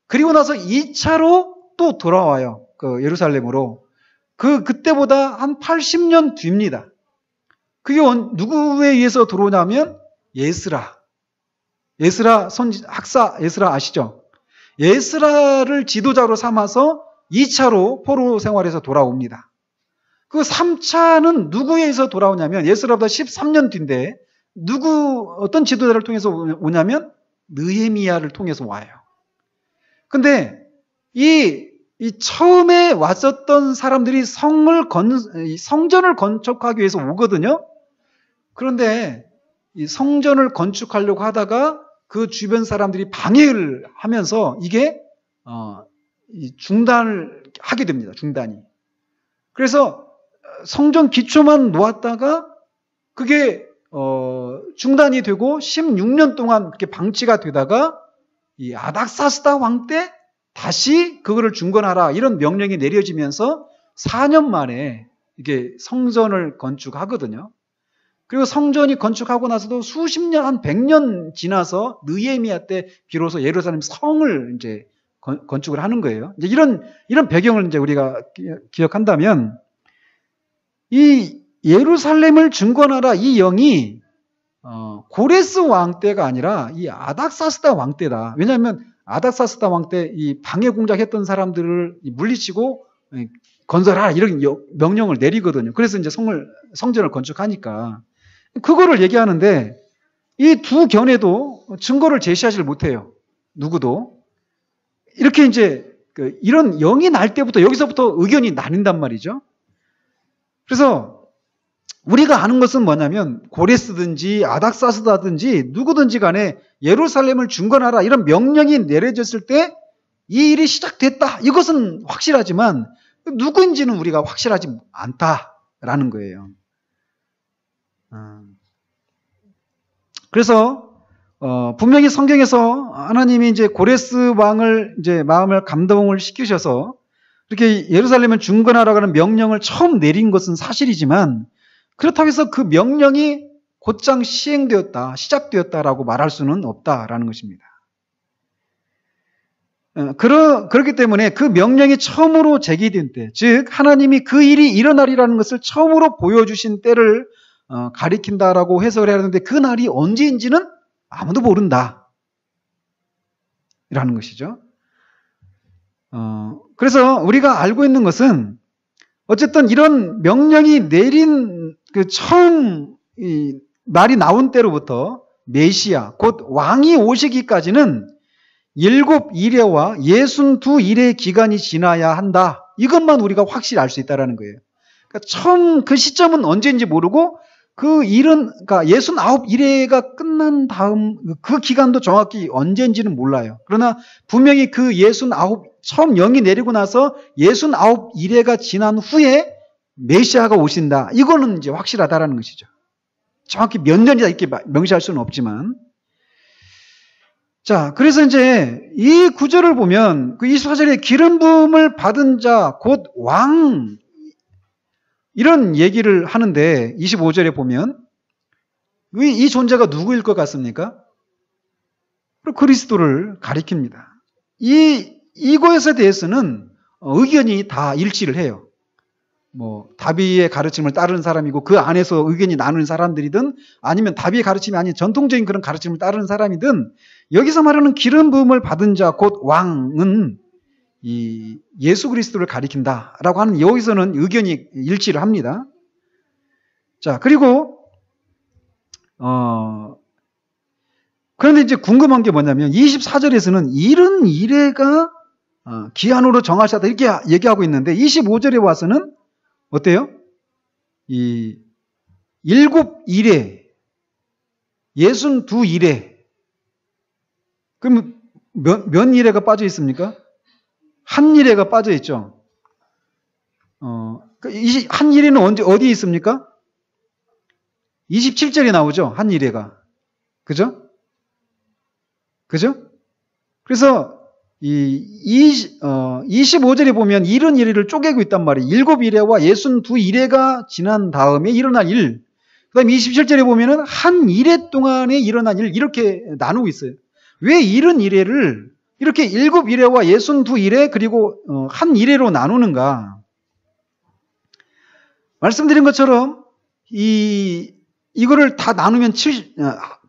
그리고 나서 2차로 또 돌아와요. 그 예루살렘으로. 그때보다 한 80년 뒤입니다. 그게 누구에 의해서 들어오냐면 예스라 학사 예스라 아시죠? 예스라를 지도자로 삼아서 2차로 포로 생활에서 돌아옵니다. 그 3차는 누구에 의해서 돌아오냐면 예스라보다 13년 뒤인데 어떤 지도자를 통해서 오냐면 느헤미야를 통해서 와요. 근데 이 처음에 왔었던 사람들이 성전을 건축하기 위해서 오거든요. 그런데 이 성전을 건축하려고 하다가 그 주변 사람들이 방해를 하면서 이게 중단을 하게 됩니다. 중단이. 그래서 성전 기초만 놓았다가 그게 중단이 되고 16년 동안 그렇게 방치가 되다가 이 아닥사스다 왕 때 다시 그거를 중건하라 이런 명령이 내려지면서 4년 만에 이게 성전을 건축하거든요. 그리고 성전이 건축하고 나서도 수십 년, 한 100년 지나서 느헤미야 때 비로소 예루살렘 성을 이제 건축을 하는 거예요. 이제 이런 배경을 이제 우리가 기억한다면, 이 예루살렘을 중건하라 이 영이 고레스 왕 때가 아니라 이 아닥사스다 왕 때다. 왜냐하면 아닥사스다 왕 때 이 방해 공작했던 사람들을 물리치고 건설하라 이런 명령을 내리거든요. 그래서 이제 성전을 건축하니까 그거를 얘기하는데, 이 두 견해도 증거를 제시하지 못해요. 누구도. 이렇게 이제 이런 영이 날 때부터 여기서부터 의견이 나뉜단 말이죠. 그래서 우리가 아는 것은 뭐냐면 고레스든지 아닥사스다든지 누구든지 간에 예루살렘을 중건하라 이런 명령이 내려졌을 때 이 일이 시작됐다. 이것은 확실하지만 누구인지는 우리가 확실하지 않다라는 거예요. 그래서 분명히 성경에서 하나님이 이제 고레스 왕을 이제 마음을 감동을 시키셔서 이렇게 예루살렘을 중건하라고 하는 명령을 처음 내린 것은 사실이지만, 그렇다고 해서 그 명령이 곧장 시행되었다, 시작되었다라고 말할 수는 없다라는 것입니다. 그렇기 때문에 그 명령이 처음으로 제기된 때, 즉 하나님이 그 일이 일어나리라는 것을 처음으로 보여주신 때를 가리킨다라고 해석을 해야 하는데, 그 날이 언제인지는 아무도 모른다 라는 것이죠. 그래서 우리가 알고 있는 것은 어쨌든 이런 명령이 내린 그 처음 이 말이 나온 때로부터 메시아 곧 왕이 오시기까지는 7 이레와 62 이레의 기간이 지나야 한다. 이것만 우리가 확실히 알 수 있다는 거예요. 그러니까 처음 그 시점은 언제인지 모르고 그 일은, 그러니까 69 이레가 끝난 다음 그 기간도 정확히 언제인지는 몰라요. 그러나 분명히 그 69 처음 영이 내리고 나서 69 이레가 지난 후에 메시아가 오신다. 이거는 이제 확실하다라는 것이죠. 정확히 몇 년이다 이렇게 명시할 수는 없지만. 자, 그래서 이제 이 구절을 보면 그 24절에 기름 부음을 받은 자 곧 왕 이런 얘기를 하는데, 25절에 보면 이 존재가 누구일 것 같습니까? 그리스도를 가리킵니다. 이것에 대해서는 의견이 다 일치를 해요. 뭐 다비의 가르침을 따르는 사람이고 그 안에서 의견이 나누는 사람들이든, 아니면 다비의 가르침이 아닌 전통적인 그런 가르침을 따르는 사람이든, 여기서 말하는 기름 부음을 받은 자 곧 왕은 이 예수 그리스도를 가리킨다라고 하는, 여기서는 의견이 일치를 합니다. 자, 그리고 그런데 이제 궁금한 게 뭐냐면 24절에서는 이른 이래가 기한으로 정하셨다 이렇게 얘기하고 있는데, 25절에 와서는 어때요? 이 7 이래, 62 이래. 그럼 몇 이래가 빠져 있습니까? 한 이래가 빠져 있죠. 한 이래는 어디에 있습니까? 27절에 나오죠. 한 이래가. 그죠? 그래서 25절에 보면 이른 이래를 쪼개고 있단 말이에요. 7 이래와 62 이래가 지난 다음에 일어날 일. 그 다음에 27절에 보면은 한 이래 동안에 일어난 일, 이렇게 나누고 있어요. 왜 이른 이래를 이렇게 7 이래와 62 이래 그리고 한 이래로 나누는가? 말씀드린 것처럼 이거를 다 나누면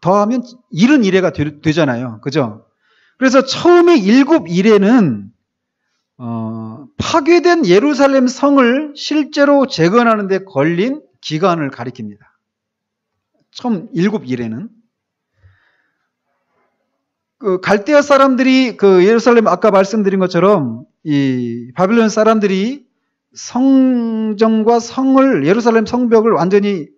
더하면 이른 이래가 되잖아요. 그죠? 그래서 처음에 7 이래는 파괴된 예루살렘 성을 실제로 재건하는 데 걸린 기간을 가리킵니다. 처음 7 이래는. 그 갈대아 사람들이 그 예루살렘 아까 말씀드린 것처럼 이 바빌론 사람들이 성전과 성을, 예루살렘 성벽을 완전히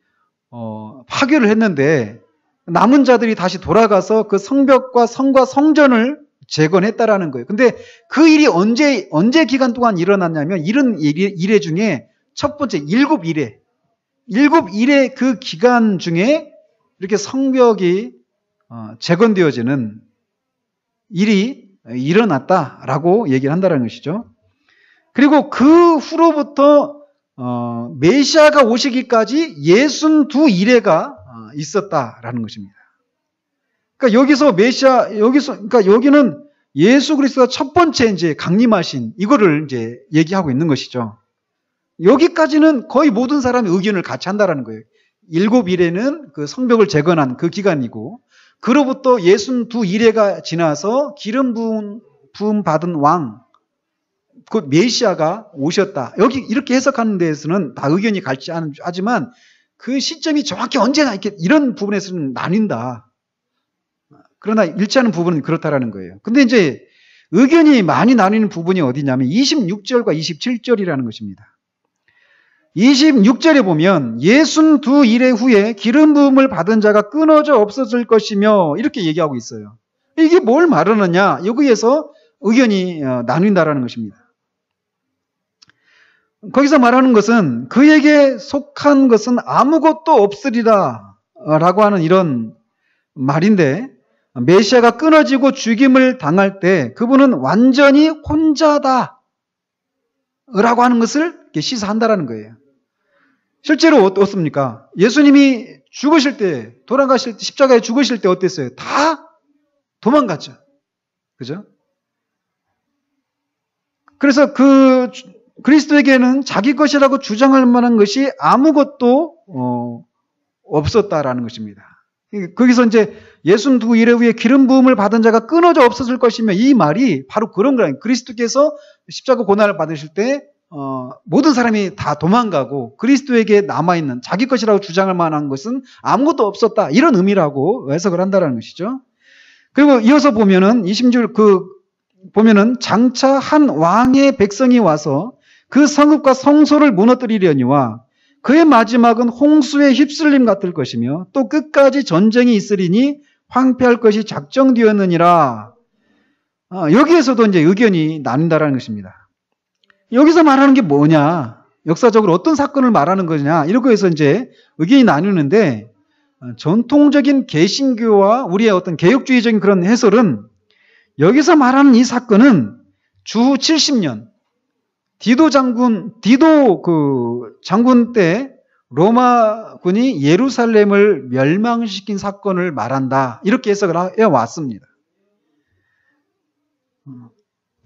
파괴를 했는데, 남은 자들이 다시 돌아가서 그 성벽과 성과 성전을 재건했다라는 거예요. 근데 그 일이 언제 기간 동안 일어났냐면, 이른 이래 중에 첫 번째 7 이래. 7 이래 그 기간 중에 이렇게 성벽이 재건되어지는 일이 일어났다라고 얘기를 한다는 것이죠. 그리고 그 후로부터 메시아가 오시기까지 62일회가 있었다라는 것입니다. 그러니까 그러니까 여기는 예수 그리스도가 첫 번째 이제 강림하신 이거를 이제 얘기하고 있는 것이죠. 여기까지는 거의 모든 사람이 의견을 같이 한다라는 거예요. 7일에는 그 성벽을 재건한 그 기간이고, 그로부터 62일회가 지나서 기름 부음 받은 왕, 그 메시아가 오셨다. 여기 이렇게 해석하는 데에서는 다 의견이 같지 하지만 그 시점이 정확히 언제나 이렇게 이런 부분에서는 나뉜다. 그러나 일치하는 부분은 그렇다라는 거예요. 근데 이제 의견이 많이 나뉘는 부분이 어디냐면 26절과 27절이라는 것입니다. 26절에 보면 62일의 후에 기름 부음을 받은 자가 끊어져 없어질 것이며 이렇게 얘기하고 있어요. 이게 뭘 말하느냐? 여기에서 의견이 나뉜다라는 것입니다. 거기서 말하는 것은 그에게 속한 것은 아무것도 없으리라 라고 하는 이런 말인데, 메시아가 끊어지고 죽임을 당할 때 그분은 완전히 혼자다 라고 하는 것을 시사한다라는 거예요. 실제로 어떻습니까? 예수님이 죽으실 때, 돌아가실 때, 십자가에 죽으실 때 어땠어요? 다 도망갔죠. 그죠? 그래서 그리스도에게는 자기 것이라고 주장할 만한 것이 아무것도 없었다라는 것입니다. 거기서 이제 62일의 후에 기름 부음을 받은 자가 끊어져 없어질 것이며, 이 말이 바로 그런 거예요. 그리스도께서 십자가 고난을 받으실 때 모든 사람이 다 도망가고 그리스도에게 남아있는 자기 것이라고 주장할 만한 것은 아무것도 없었다, 이런 의미라고 해석을 한다는 것이죠. 그리고 이어서 보면은 20절 보면은 장차 한 왕의 백성이 와서 그 성읍과 성소를 무너뜨리려니와 그의 마지막은 홍수에 휩쓸림 같을 것이며 또 끝까지 전쟁이 있으리니 황폐할 것이 작정되었느니라. 여기에서도 이제 의견이 나뉜다라는 것입니다. 여기서 말하는 게 뭐냐? 역사적으로 어떤 사건을 말하는 거냐? 이렇게 해서 이제 의견이 나뉘는데, 전통적인 개신교와 우리의 어떤 개혁주의적인 그런 해설은 여기서 말하는 이 사건은 주후 70년 디도 장군 때 로마군이 예루살렘을 멸망시킨 사건을 말한다, 이렇게 해석을 해왔습니다.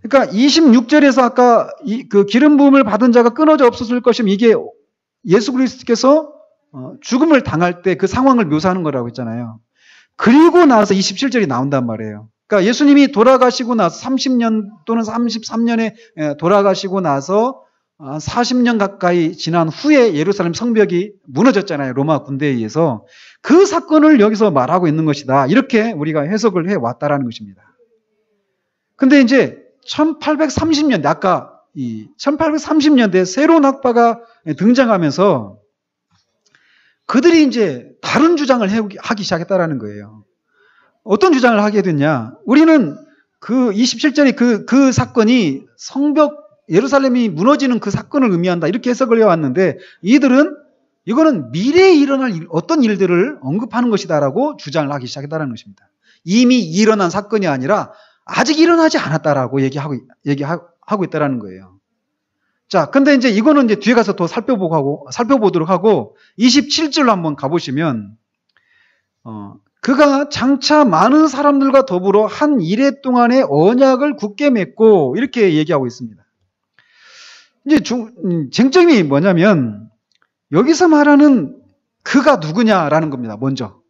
그러니까 26절에서 아까 그 기름 부음을 받은 자가 끊어져 없어질 것이면 이게 예수 그리스도께서 죽음을 당할 때 그 상황을 묘사하는 거라고 했잖아요. 그리고 나서 27절이 나온단 말이에요. 그러니까 예수님이 돌아가시고 나서 30년 또는 33년에 돌아가시고 나서 40년 가까이 지난 후에 예루살렘 성벽이 무너졌잖아요. 로마 군대에 의해서. 그 사건을 여기서 말하고 있는 것이다, 이렇게 우리가 해석을 해왔다라는 것입니다. 근데 이제 1830년대, 아까 이 1830년대 새로운 학파가 등장하면서 그들이 이제 다른 주장을 하기 시작했다라는 거예요. 어떤 주장을 하게 됐냐? 우리는 그 27절에 그 사건이 성벽 예루살렘이 무너지는 그 사건을 의미한다, 이렇게 해석을 해왔는데, 이들은 이거는 미래에 일어날 어떤 일들을 언급하는 것이다라고 주장을 하기 시작했다는 것입니다. 이미 일어난 사건이 아니라 아직 일어나지 않았다라고 얘기하고 있다라는 거예요. 자, 근데 이제 이거는 이제 뒤에 가서 더 살펴보도록 하고 27절로 한번 가보시면, 그가 장차 많은 사람들과 더불어 한 이레 동안의 언약을 굳게 맺고, 이렇게 얘기하고 있습니다. 이제 쟁점이 뭐냐면 여기서 말하는 그가 누구냐라는 겁니다. 먼저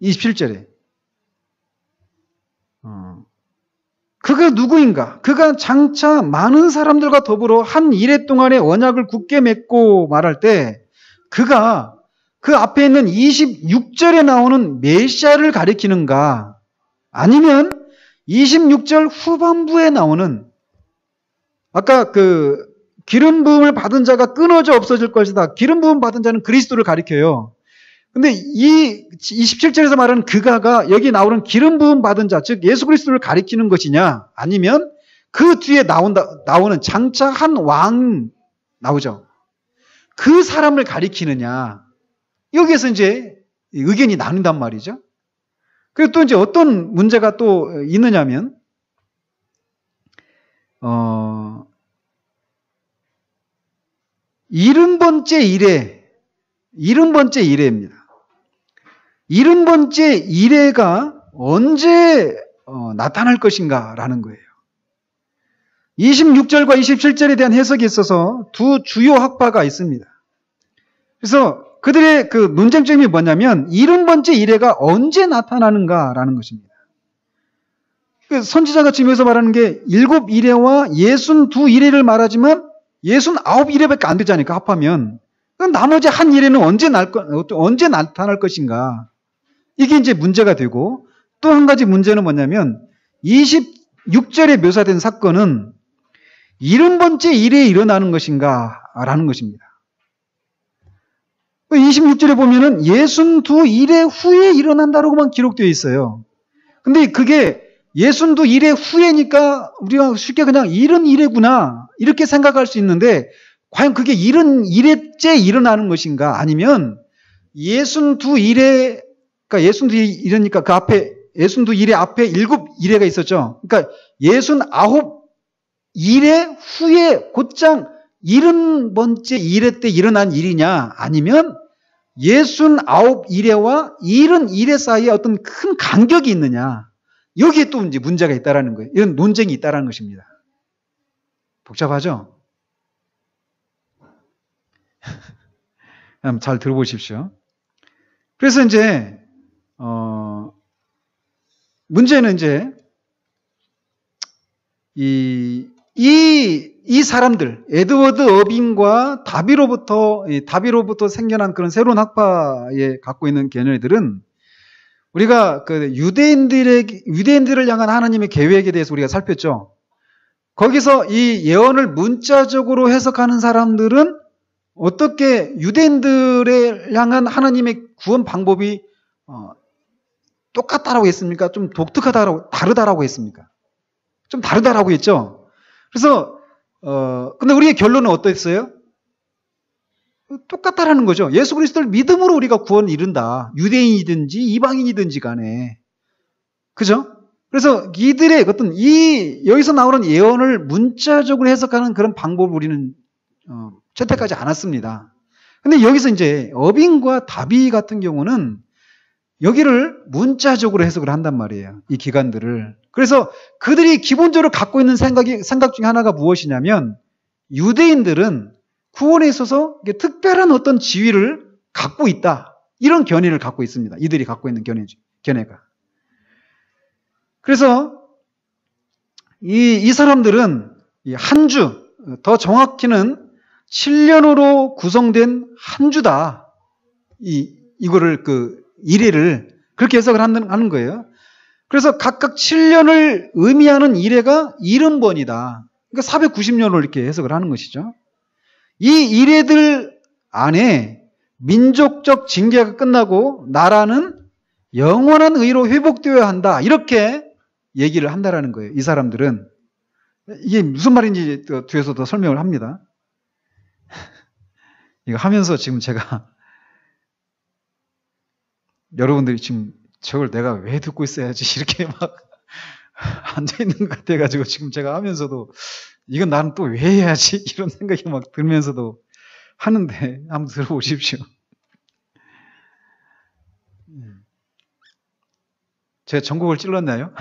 27절에 그가 누구인가? 그가 장차 많은 사람들과 더불어 한 이레 동안의 언약을 굳게 맺고 말할 때, 그가 그 앞에 있는 26절에 나오는 메시아를 가리키는가, 아니면 26절 후반부에 나오는 아까 그 기름 부음을 받은 자가 끊어져 없어질 것이다, 기름 부음 받은 자는 그리스도를 가리켜요. 근데 이 27절에서 말하는 그가가 여기 나오는 기름 부음 받은 자, 즉 예수 그리스도를 가리키는 것이냐, 아니면 그 뒤에 나오는 장차 한 왕 나오죠. 그 사람을 가리키느냐, 여기에서 이제 의견이 나눈단 말이죠. 그리고 또 이제 어떤 문제가 또 있느냐면, 70번째 이래입니다. 70번째 이래가 언제 나타날 것인가라는 거예요. 26절과 27절에 대한 해석이 있어서 두 주요 학파가 있습니다. 그래서 그들의 그 논쟁점이 뭐냐면 70번째 이래가 언제 나타나는가라는 것입니다. 그 선지자가 지금 여기서 말하는 게 7 이래와 62 이래를 말하지만 69 이래밖에 안 되지 않을까 합하면 그럼 나머지 한 이래는 언제 나타날 것인가? 이게 이제 문제가 되고 또 한 가지 문제는 뭐냐면 26절에 묘사된 사건은 70번째 이래에 일어나는 것인가? 라는 것입니다. 26절에 보면은 62 이래 후에 일어난다라고만 기록되어 있어요. 근데 그게 62 이래 후에니까 우리가 쉽게 그냥 70 이래구나 이렇게 생각할 수 있는데 과연 그게 70 이래째 일어나는 것인가? 아니면 62 이래, 그러니까 62 이래니까 그 앞에 62 이래 앞에 7 이래가 있었죠. 그러니까 69 이래 후에 곧장 70번째 이래 때 일어난 일이냐? 아니면 69 이래와 70 이래 사이에 어떤 큰 간격이 있느냐? 여기에 또 이제 문제가 있다라는 거예요. 이런 논쟁이 있다라는 것입니다. 복잡하죠? 잘 들어보십시오. 그래서 이제 문제는 이제 이 사람들 에드워드 어빙과 다비로부터 생겨난 그런 새로운 학파에 갖고 있는 견해들은 우리가 그 유대인들을 향한 하나님의 계획에 대해서 우리가 살폈죠. 거기서 이 예언을 문자적으로 해석하는 사람들은 어떻게 유대인들을 향한 하나님의 구원 방법이 똑같다라고 했습니까? 좀 다르다라고 했습니까? 좀 다르다라고 했죠. 그래서 근데 우리의 결론은 어땠어요? 똑같다라는 거죠. 예수 그리스도를 믿음으로 우리가 구원을 이룬다. 유대인이든지 이방인이든지 간에. 그죠? 그래서 이들의 어떤 여기서 나오는 예언을 문자적으로 해석하는 그런 방법을 우리는 채택하지 않았습니다. 근데 여기서 이제 어빙과 다비 같은 경우는 여기를 문자적으로 해석을 한단 말이에요. 이 기관들을. 그래서 그들이 기본적으로 갖고 있는 생각 중에 하나가 무엇이냐면 유대인들은 구원에 있어서 특별한 어떤 지위를 갖고 있다. 이런 견해를 갖고 있습니다. 이들이 갖고 있는 견해가. 그래서 이 사람들은 한 주, 더 정확히는 7년으로 구성된 한 주다. 이거를 이래를 그렇게 해석을 하는 거예요. 그래서 각각 7년을 의미하는 이래가 70번이다. 그러니까 490년으로 이렇게 해석을 하는 것이죠. 이 이래들 안에 민족적 징계가 끝나고 나라는 영원한 의로 회복되어야 한다. 이렇게 얘기를 한다라는 거예요. 이 사람들은. 이게 무슨 말인지 뒤에서 더 설명을 합니다. 이거 하면서 지금 제가 여러분들이 지금 저걸 내가 왜 듣고 있어야지 이렇게 막 앉아있는 것 같아가지고 지금 제가 하면서도 이건 나는 또 왜 해야지 이런 생각이 막 들면서도 하는데 한번 들어보십시오. 제가 전곡을 찔렀나요?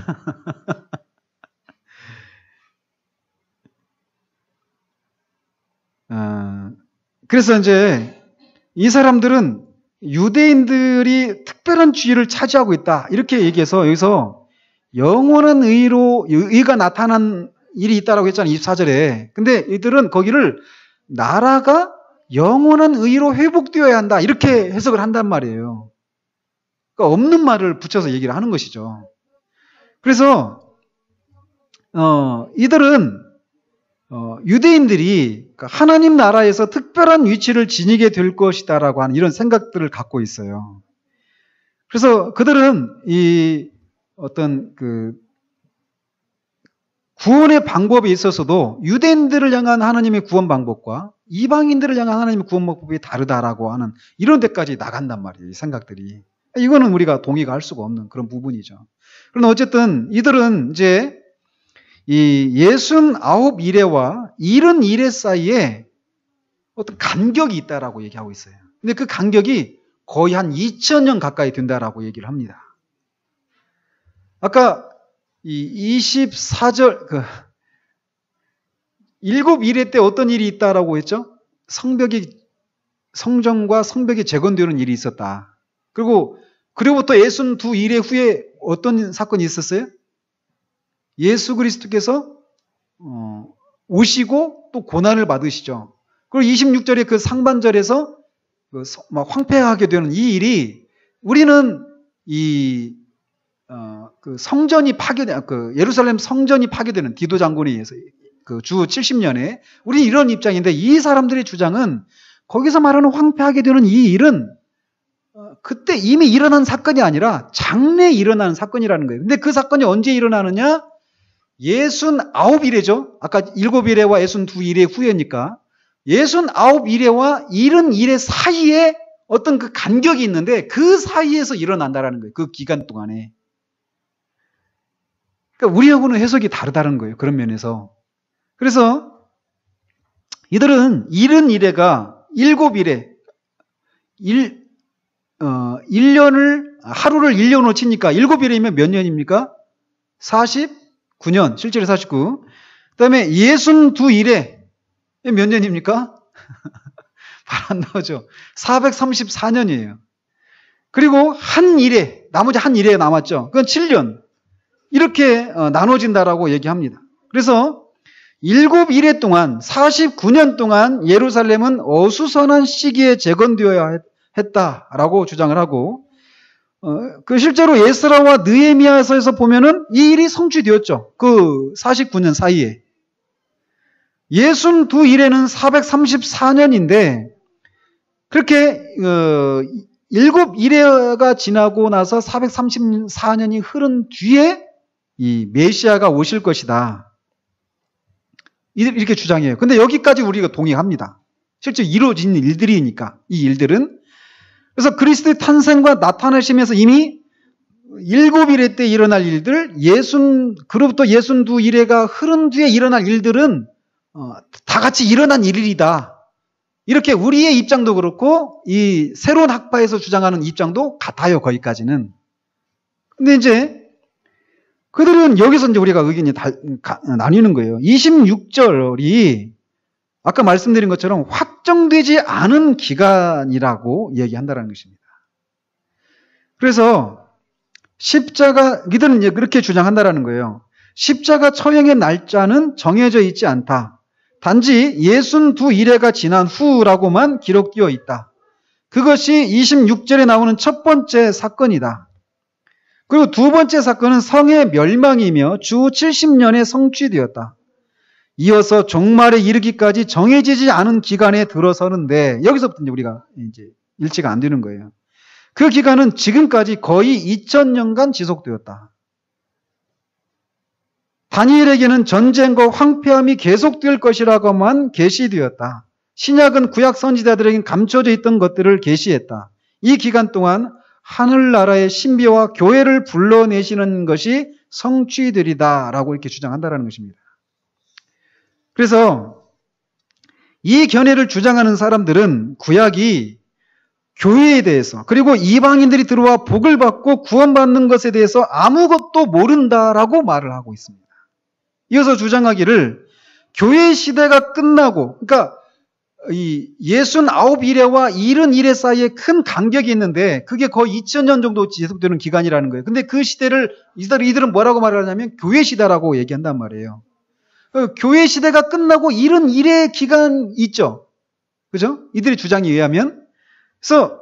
그래서 이제 이 사람들은 유대인들이 특별한 지위를 차지하고 있다. 이렇게 얘기해서 여기서 영원한 의가 나타난 일이 있다라고 했잖아요. 24절에. 근데 이들은 거기를 나라가 영원한 의로 회복되어야 한다. 이렇게 해석을 한단 말이에요. 그러니까 없는 말을 붙여서 얘기를 하는 것이죠. 그래서 이들은 유대인들이 하나님 나라에서 특별한 위치를 지니게 될 것이다라고 하는 이런 생각들을 갖고 있어요. 그래서 그들은 이 어떤 구원의 방법에 있어서도 유대인들을 향한 하나님의 구원 방법과 이방인들을 향한 하나님의 구원 방법이 다르다라고 하는 이런 데까지 나간단 말이에요. 이 생각들이. 이거는 우리가 동의가 할 수가 없는 그런 부분이죠. 그런데 어쨌든 이들은 이제 이 69 이래와 70 이래 사이에 어떤 간격이 있다라고 얘기하고 있어요. 근데 그 간격이 거의 한 2000년 가까이 된다라고 얘기를 합니다. 아까 이 24절, 일곱 일회 때 어떤 일이 있다라고 했죠? 성전과 성벽이 재건되는 일이 있었다. 그리고부터 62일회 후에 어떤 사건이 있었어요? 예수 그리스도께서 오시고 또 고난을 받으시죠. 그리고 26절의 그 상반절에서 막 황폐하게 되는 이 일이 우리는 그 성전이 예루살렘 성전이 파괴되는 디도 장군에 의해서 그 주 70년에 우리는 이런 입장인데 이 사람들의 주장은 거기서 말하는 황폐하게 되는 이 일은 그때 이미 일어난 사건이 아니라 장래에 일어나는 사건이라는 거예요. 근데 그 사건이 언제 일어나느냐? 69일에죠. 아까 7일에와 62일의 후에니까 69일에와 70일의 사이에 어떤 그 간격이 있는데 그 사이에서 일어난다라는 거예요. 그 기간 동안에. 그러니까 우리하고는 해석이 다르다는 거예요. 그런 면에서. 그래서 이들은 70일에가 7일에 1년을 하루를 1년으로 치니까 7일이면 몇 년입니까? 49년. 실제로 49. 그다음에 62일에 몇 년입니까? 발 안 나오죠. 434년이에요. 그리고 나머지 한 일에 남았죠. 그건 7년. 이렇게 나눠진다라고 얘기합니다. 그래서 7일에 동안 49년 동안 예루살렘은 어수선한 시기에 재건되어야 했다라고 주장을 하고 그 실제로 에스라와 느헤미야서에서 보면은 이 일이 성취되었죠. 그 49년 사이에. 62일에는 434년인데 그렇게 7일회가 지나고 나서 434년이 흐른 뒤에 이 메시아가 오실 것이다. 이렇게 주장해요. 근데 여기까지 우리가 동의합니다. 실제 이루어진 일들이니까 이 일들은. 그래서 그리스도의 탄생과 나타나시면서 이미 7일회 때 일어날 일들, 그로부터 62일회가 흐른 뒤에 일어날 일들은 다 같이 일어난 일이다. 이렇게 우리의 입장도 그렇고 이 새로운 학파에서 주장하는 입장도 같아요. 거기까지는. 근데 이제 그들은 여기서 이제 우리가 의견이 나뉘는 거예요. 26절이 아까 말씀드린 것처럼 확정되지 않은 기간이라고 얘기한다는 것입니다. 그래서 이들은 이제 그렇게 주장한다는 거예요. 십자가 처형의 날짜는 정해져 있지 않다. 단지 62일회가 지난 후라고만 기록되어 있다. 그것이 26절에 나오는 첫 번째 사건이다. 그리고 두 번째 사건은 성의 멸망이며 주 70년에 성취되었다. 이어서 종말에 이르기까지 정해지지 않은 기간에 들어서는데 여기서부터 우리가 이제 일치가 안 되는 거예요. 그 기간은 지금까지 거의 2000년간 지속되었다. 다니엘에게는 전쟁과 황폐함이 계속될 것이라고만 계시되었다. 신약은 구약 선지자들에게 감춰져 있던 것들을 계시했다. 이 기간 동안 하늘나라의 신비와 교회를 불러내시는 것이 성취되리다라고 이렇게 주장한다는 것입니다. 그래서 이 견해를 주장하는 사람들은 구약이 교회에 대해서 그리고 이방인들이 들어와 복을 받고 구원받는 것에 대해서 아무것도 모른다라고 말을 하고 있습니다. 이어서 주장하기를 교회 시대가 끝나고 그러니까 이 69일회와 70일회 사이에 큰 간격이 있는데 그게 거의 2000년 정도 지속되는 기간이라는 거예요. 근데 그 시대를 이들은 뭐라고 말하냐면 교회 시대라고 얘기한단 말이에요. 교회 시대가 끝나고 70일회 기간 있죠. 그죠? 이들의 주장에 의하면. 그래서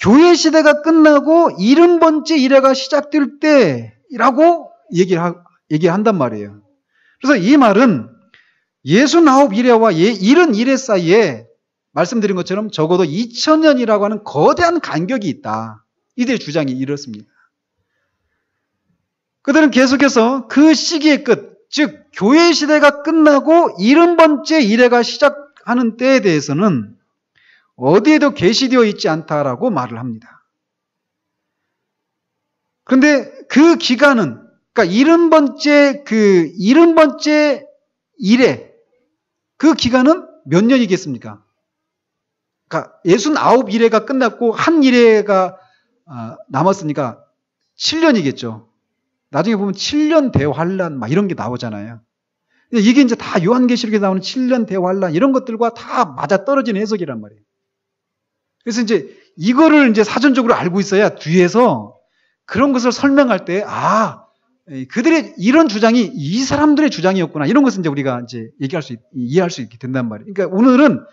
교회 시대가 끝나고 70번째 일회가 시작될 때라고 얘기한단 말이에요. 그래서 이 말은 69일회와 70일회 사이에 말씀드린 것처럼 적어도 2000년이라고 하는 거대한 간격이 있다. 이들의 주장이 이렇습니다. 그들은 계속해서 그 시기의 끝, 즉 교회 시대가 끝나고 70번째 일회가 시작하는 때에 대해서는 어디에도 계시되어 있지 않다라고 말을 합니다. 그런데 그 기간은 그러니까 70번째 일회 그 기간은 몇 년이겠습니까? 그러니까 69이래가 끝났고 한 이래가 남았으니까 7년이겠죠. 나중에 보면 7년 대환란 막 이런 게 나오잖아요. 이게 이제 다 요한계시록에 나오는 7년 대환란 이런 것들과 다 맞아떨어지는 해석이란 말이에요. 그래서 이제 이거를 이제 사전적으로 알고 있어야 뒤에서 그런 것을 설명할 때, 그들의 이런 주장이 이 사람들의 주장이었구나. 이런 것을 이제 우리가 이제 이해할 수 있게 된단 말이에요. 그러니까 오늘은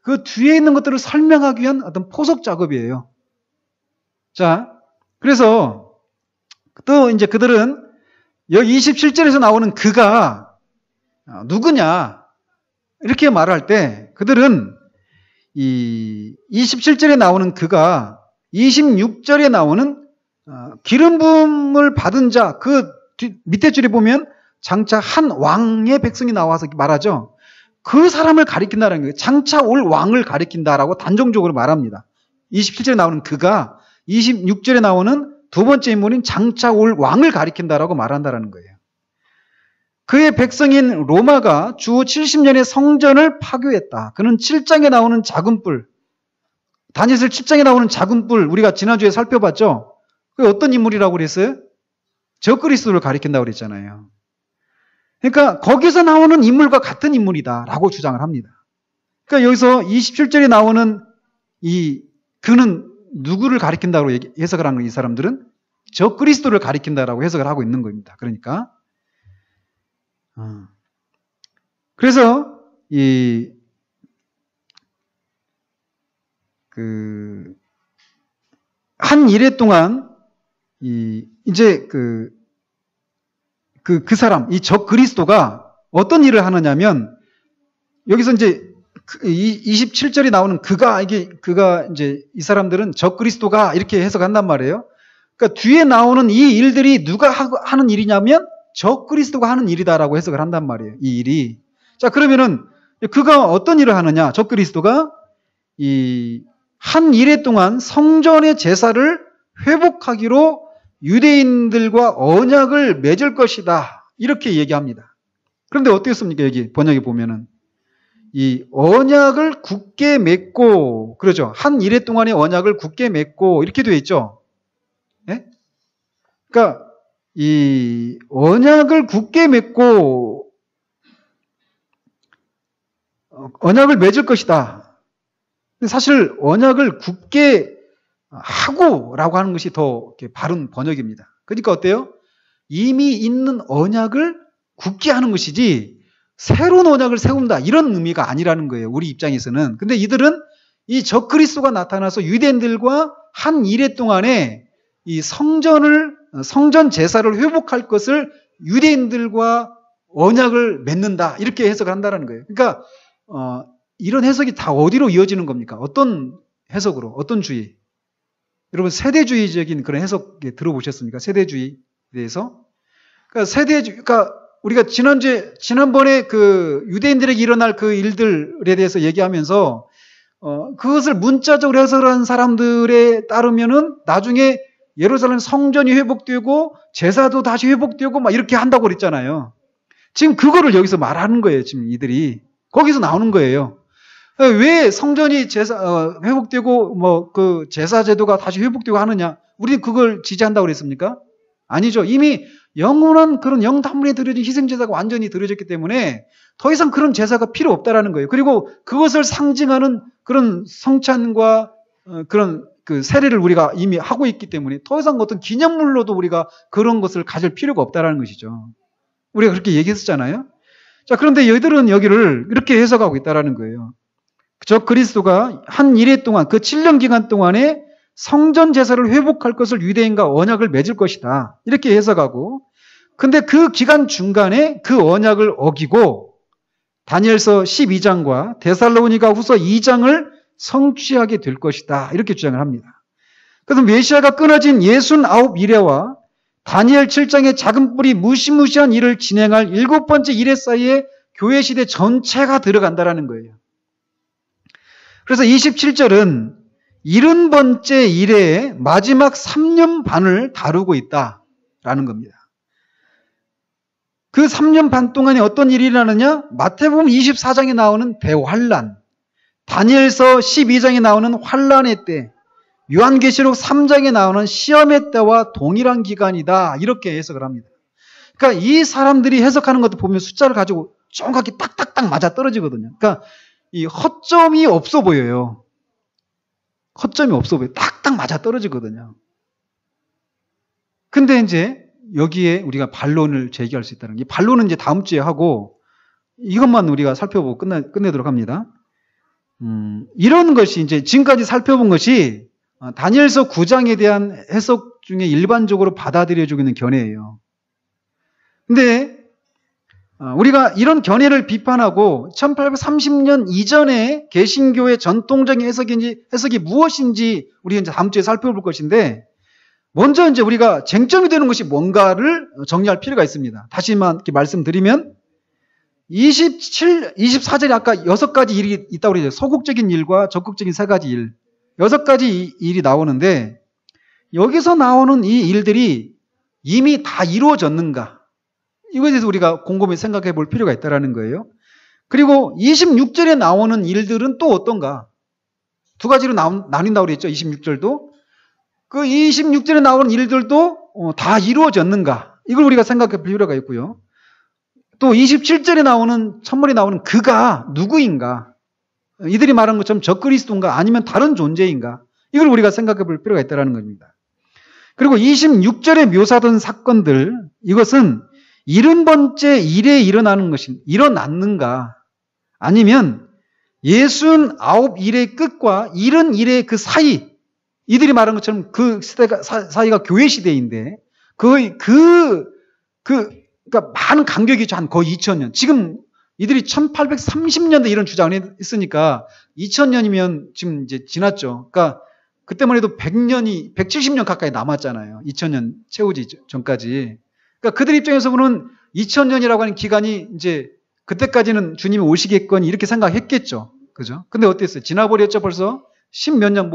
그 뒤에 있는 것들을 설명하기 위한 어떤 포석 작업이에요. 자, 그래서 또 이제 그들은 여기 27절에서 나오는 그가 누구냐? 이렇게 말할 때 그들은 이 27절에 나오는 그가 26절에 나오는 기름 부음을 받은 자, 그 밑에 줄에 보면 장차 한 왕의 백성이 나와서 말하죠. 그 사람을 가리킨다는 거예요. 장차 올 왕을 가리킨다라고 단정적으로 말합니다. 27절에 나오는 그가 26절에 나오는 두 번째 인물인 장차 올 왕을 가리킨다라고 말한다는 거예요. 그의 백성인 로마가 주 70년에 성전을 파괴했다. 그는 7장에 나오는 작은 뿔, 다니엘 7장에 나오는 작은 뿔 우리가 지난주에 살펴봤죠. 그게 어떤 인물이라고 그랬어요? 적그리스도를 가리킨다고 그랬잖아요. 그러니까 거기서 나오는 인물과 같은 인물이다라고 주장을 합니다. 그러니까 여기서 27절에 나오는 그는 누구를 가리킨다고 해석을 하는 거예요? 이 사람들은 적그리스도를 가리킨다라고 해석을 하고 있는 겁니다. 그러니까 그래서 한 이래 동안 이제 그 사람, 이 적그리스도가 어떤 일을 하느냐면 여기서 이제 27절에 나오는 그가 이제 이 사람들은 적그리스도가 이렇게 해석한단 말이에요. 그러니까 뒤에 나오는 이 일들이 누가 하는 일이냐면 적그리스도가 하는 일이다라고 해석을 한단 말이에요. 이 일이. 자, 그러면은 그가 어떤 일을 하느냐? 적그리스도가 한 이래 동안 성전의 제사를 회복하기로 유대인들과 언약을 맺을 것이다. 이렇게 얘기합니다. 그런데 어떻습니까? 여기 번역에 보면은 이 언약을 굳게 맺고, 그러죠. 한 이래 동안의 언약을 굳게 맺고 이렇게 되어 있죠. 네? 그러니까 이 언약을 굳게 맺고 언약을 맺을 것이다. 사실 언약을 굳게 하고라고 하는 것이 더 바른 번역입니다. 그러니까 어때요? 이미 있는 언약을 굳게 하는 것이지 새로운 언약을 세운다 이런 의미가 아니라는 거예요. 우리 입장에서는. 근데 이들은 이 적그리스도가 나타나서 유대인들과 한 이래 동안에 이 성전 제사를 회복할 것을 유대인들과 언약을 맺는다 이렇게 해석을 한다는 거예요. 그러니까 이런 해석이 다 어디로 이어지는 겁니까? 어떤 해석으로? 어떤 주의? 여러분 세대주의적인 그런 해석 들어보셨습니까? 세대주의에 대해서? 그러니까 우리가 지난번에 그 유대인들에게 일어날 그 일들에 대해서 얘기하면서 그것을 문자적으로 해석한 사람들에 따르면은 나중에 예루살렘 성전이 회복되고 제사도 다시 회복되고 막 이렇게 한다고 그랬잖아요. 지금 그거를 여기서 말하는 거예요. 지금 이들이 거기서 나오는 거예요. 왜 성전이 회복되고 뭐 그 제사 제도가 다시 회복되고 하느냐? 우리는 그걸 지지한다고 그랬습니까? 아니죠. 이미 영원한 그런 영탄물에 드려진 희생제사가 완전히 드려졌기 때문에 더 이상 그런 제사가 필요 없다라는 거예요. 그리고 그것을 상징하는 그런 성찬과 그런 그 세례를 우리가 이미 하고 있기 때문에 더 이상 어떤 기념물로도 우리가 그런 것을 가질 필요가 없다라는 것이죠. 우리가 그렇게 얘기했었잖아요. 자, 그런데 여기들은 여기를 이렇게 해석하고 있다라는 거예요. 그리스도가 한 이래 동안 그 7년 기간 동안에 성전 제사를 회복할 것을 유대인과 언약을 맺을 것이다. 이렇게 해석하고 근데 그 기간 중간에 그 언약을 어기고 다니엘서 12장과 데살로니가 후서 2장을 성취하게 될 것이다. 이렇게 주장을 합니다. 그래서 메시아가 끊어진 69이래와 다니엘 7장의 작은 뿔이 무시무시한 일을 진행할 7번째 이래 사이에 교회 시대 전체가 들어간다라는 거예요. 그래서 27절은 70번째 이래의 마지막 3년 반을 다루고 있다라는 겁니다. 그 3년 반 동안에 어떤 일이 일어나느냐? 마태복음 24장에 나오는 대환란, 다니엘서 12장에 나오는 환란의 때, 요한계시록 3장에 나오는 시험의 때와 동일한 기간이다. 이렇게 해석을 합니다. 그러니까 이 사람들이 해석하는 것도 보면 숫자를 가지고 정확히 딱딱딱 맞아 떨어지거든요. 그러니까 이 허점이 없어 보여요. 허점이 없어 보여요. 딱딱 맞아 떨어지거든요. 근데 이제 여기에 우리가 반론을 제기할 수 있다는 게, 반론은 이제 다음 주에 하고 이것만 우리가 살펴보고 끝내도록 합니다. 이런 것이 이제 지금까지 살펴본 것이 다니엘서 9장에 대한 해석 중에 일반적으로 받아들여지고 있는 견해예요. 근데 우리가 이런 견해를 비판하고 1830년 이전에 개신교의 전통적인 해석이 무엇인지 우리가 이제 다음 주에 살펴볼 것인데, 먼저 이제 우리가 쟁점이 되는 것이 뭔가를 정리할 필요가 있습니다. 다시만 이렇게 말씀드리면 24절에 아까 6가지 일이 있다고 그러죠. 소극적인 일과 적극적인 3가지 일. 6가지 일이 나오는데, 여기서 나오는 이 일들이 이미 다 이루어졌는가? 이거에 대해서 우리가 곰곰이 생각해 볼 필요가 있다는 거예요. 그리고 26절에 나오는 일들은 또 어떤가? 2가지로 나뉜다고 그랬죠. 26절도. 그 26절에 나오는 일들도 다 이루어졌는가? 이걸 우리가 생각해 볼 필요가 있고요. 또 27절에 나오는, 첫머리 나오는 그가 누구인가? 이들이 말한 것처럼 적그리스도인가? 아니면 다른 존재인가? 이걸 우리가 생각해 볼 필요가 있다는 겁니다. 그리고 26절에 묘사된 사건들, 이것은 70번째 일에 일어나는 것이 일어났는가? 아니면 69일의 끝과 71의 그 사이, 이들이 말한 것처럼 그 시대가, 사이가 교회 시대인데, 그러니까 많은 간격이 있죠. 한 거의 2000년. 지금 이들이 1830년대 이런 주장을 했으니까 2000년이면 지금 이제 지났죠. 그러니까 그때만 해도 170년 가까이 남았잖아요. 2000년 채우지 전까지. 그러니까 그들 입장에서 보는 2000년이라고 하는 기간이 이제 그때까지는 주님이 오시겠거니 이렇게 생각했겠죠. 그죠? 근데 어땠어요? 지나버렸죠, 벌써? 10몇 년,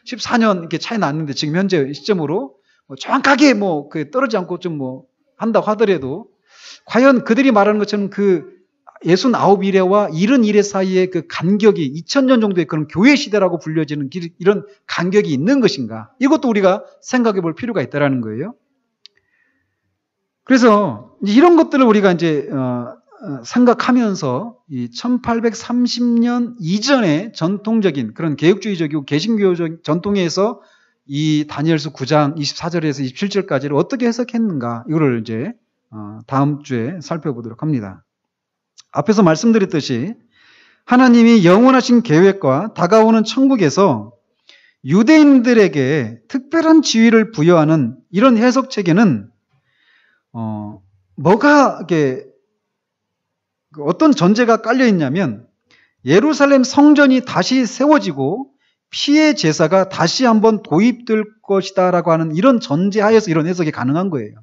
14년 이렇게 차이 났는데 지금 현재 시점으로 정확하게 떨어지지 않고 좀 한다고 하더라도 과연 그들이 말하는 것처럼 그 69일에와 71일 사이의 그 간격이 2000년 정도의 그런 교회 시대라고 불려지는 이런 간격이 있는 것인가? 이것도 우리가 생각해 볼 필요가 있다는 거예요. 그래서 이런 것들을 우리가 이제 생각하면서 이 1830년 이전의 전통적인 그런 개혁주의적이고 개신교적 전통에서 이 다니엘서 9장 24절에서 27절까지를 어떻게 해석했는가, 이거를 이제 다음 주에 살펴보도록 합니다. 앞에서 말씀드렸듯이 하나님이 영원하신 계획과 다가오는 천국에서 유대인들에게 특별한 지위를 부여하는 이런 해석 체계는 뭐가 이게 어떤 전제가 깔려 있냐면, 예루살렘 성전이 다시 세워지고 피의 제사가 다시 한번 도입될 것이다라고 하는 이런 전제하에서 이런 해석이 가능한 거예요.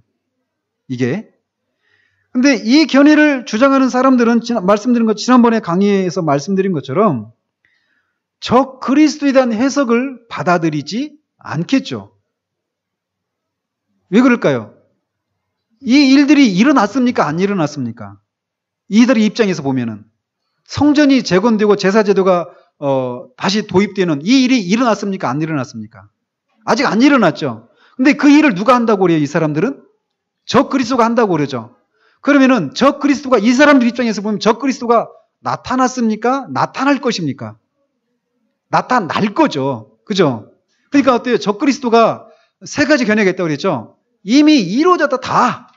이게. 근데 이 견해를 주장하는 사람들은 말씀드린 것, 지난번에 강의에서 말씀드린 것처럼 적 그리스도에 대한 해석을 받아들이지 않겠죠. 왜 그럴까요? 이 일들이 일어났습니까? 안 일어났습니까? 이들의 입장에서 보면은 성전이 재건되고 제사제도가 다시 도입되는 이 일이 일어났습니까? 안 일어났습니까? 아직 안 일어났죠. 근데 그 일을 누가 한다고 그래요? 이 사람들은? 적 그리스도가 한다고 그러죠. 그러면은 적 그리스도가, 이 사람들 입장에서 보면 적 그리스도가 나타났습니까? 나타날 것입니까? 나타날 거죠. 그죠? 그러니까 어때요? 적 그리스도가 3가지 견해가 있다고 그랬죠. 이미 이루어졌다, 다.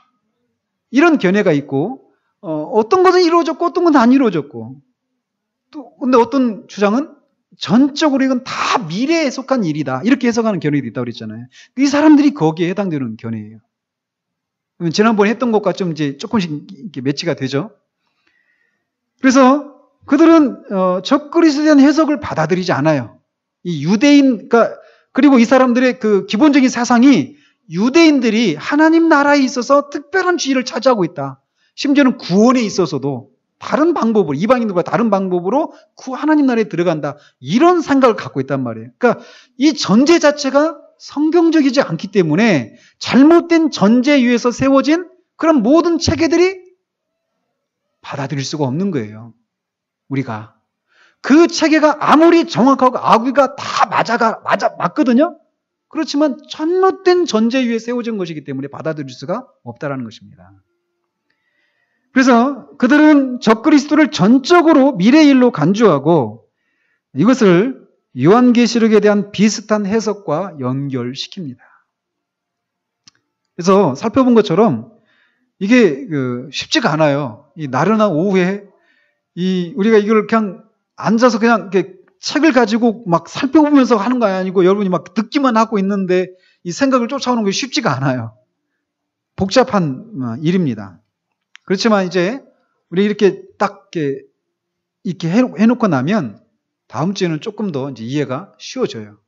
이런 견해가 있고, 어떤 것은 이루어졌고 어떤 건 안 이루어졌고, 또 근데 어떤 주장은 전적으로 이건 다 미래에 속한 일이다, 이렇게 해석하는 견해도 있다고 그랬잖아요. 이 사람들이 거기에 해당되는 견해예요. 지난번에 했던 것과 좀 이제 조금씩 이렇게 매치가 되죠. 그래서 그들은 적 그리스도에 대한 해석을 받아들이지 않아요. 이 유대인, 그리고 이 사람들의 그 기본적인 사상이 유대인들이 하나님 나라에 있어서 특별한 지위를 차지하고 있다. 심지어는 구원에 있어서도 다른 방법으로, 이방인들과 다른 방법으로 하나님 나라에 들어간다, 이런 생각을 갖고 있단 말이에요. 그러니까 이 전제 자체가 성경적이지 않기 때문에 잘못된 전제에 의해서 세워진 그런 모든 체계들이 받아들일 수가 없는 거예요. 우리가. 그 체계가 아무리 정확하고 아구가 다 맞거든요. 그렇지만 잘못된 전제 위에 세워진 것이기 때문에 받아들일 수가 없다라는 것입니다. 그래서 그들은 적그리스도를 전적으로 미래의 일로 간주하고 이것을 요한계시록에 대한 비슷한 해석과 연결시킵니다. 그래서 살펴본 것처럼 이게 쉽지가 않아요. 이 나른한 오후에 우리가 이걸 그냥 앉아서 그냥 이렇게 책을 가지고 막 살펴보면서 하는 거 아니고 여러분이 막 듣기만 하고 있는데 이 생각을 쫓아오는 것이 쉽지가 않아요. 복잡한 일입니다. 그렇지만 이제 우리 이렇게 딱 이렇게 해놓고 나면 다음 주에는 조금 더 이제 이해가 쉬워져요.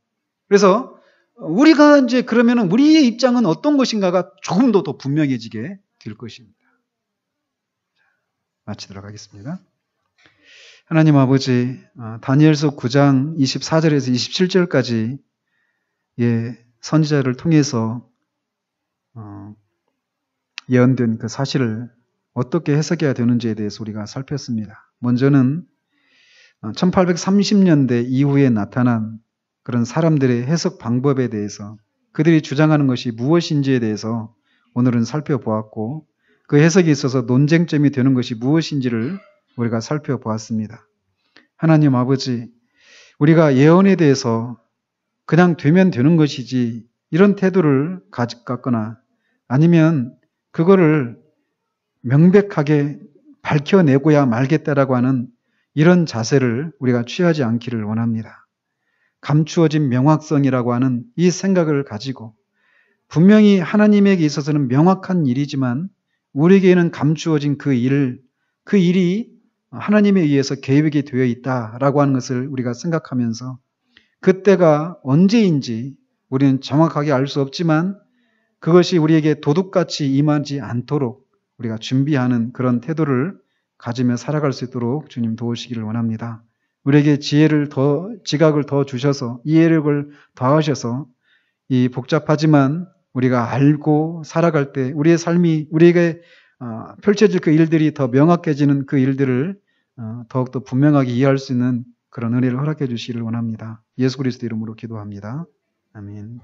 그래서 우리가 이제 그러면은 우리의 입장은 어떤 것인가가 조금 더 분명해지게 될 것입니다. 마치도록 하겠습니다. 하나님 아버지, 다니엘서 9장 24절에서 27절까지 선지자를 통해서 예언된 그 사실을 어떻게 해석해야 되는지에 대해서 우리가 살폈습니다. 먼저는 1830년대 이후에 나타난 그런 사람들의 해석 방법에 대해서 그들이 주장하는 것이 무엇인지에 대해서 오늘은 살펴보았고 그 해석에 있어서 논쟁점이 되는 것이 무엇인지를 우리가 살펴보았습니다. 하나님 아버지, 우리가 예언에 대해서 그냥 되면 되는 것이지 이런 태도를 갖거나 아니면 그거를 명백하게 밝혀내고야 말겠다라고 하는 이런 자세를 우리가 취하지 않기를 원합니다. 감추어진 명확성이라고 하는 이 생각을 가지고 분명히 하나님에게 있어서는 명확한 일이지만 우리에게는 감추어진 그 일이 하나님에 의해서 계획이 되어 있다라고 하는 것을 우리가 생각하면서 그때가 언제인지 우리는 정확하게 알 수 없지만 그것이 우리에게 도둑같이 임하지 않도록 우리가 준비하는 그런 태도를 가지며 살아갈 수 있도록 주님 도우시기를 원합니다. 우리에게 지각을 더 주셔서 이해력을 더하셔서 이 복잡하지만 우리가 알고 살아갈 때 우리의 삶이 우리에게 펼쳐질 그 일들이 더 명확해지는 그 일들을 더욱더 분명하게 이해할 수 있는 그런 은혜를 허락해 주시기를 원합니다. 예수 그리스도 이름으로 기도합니다. 아멘.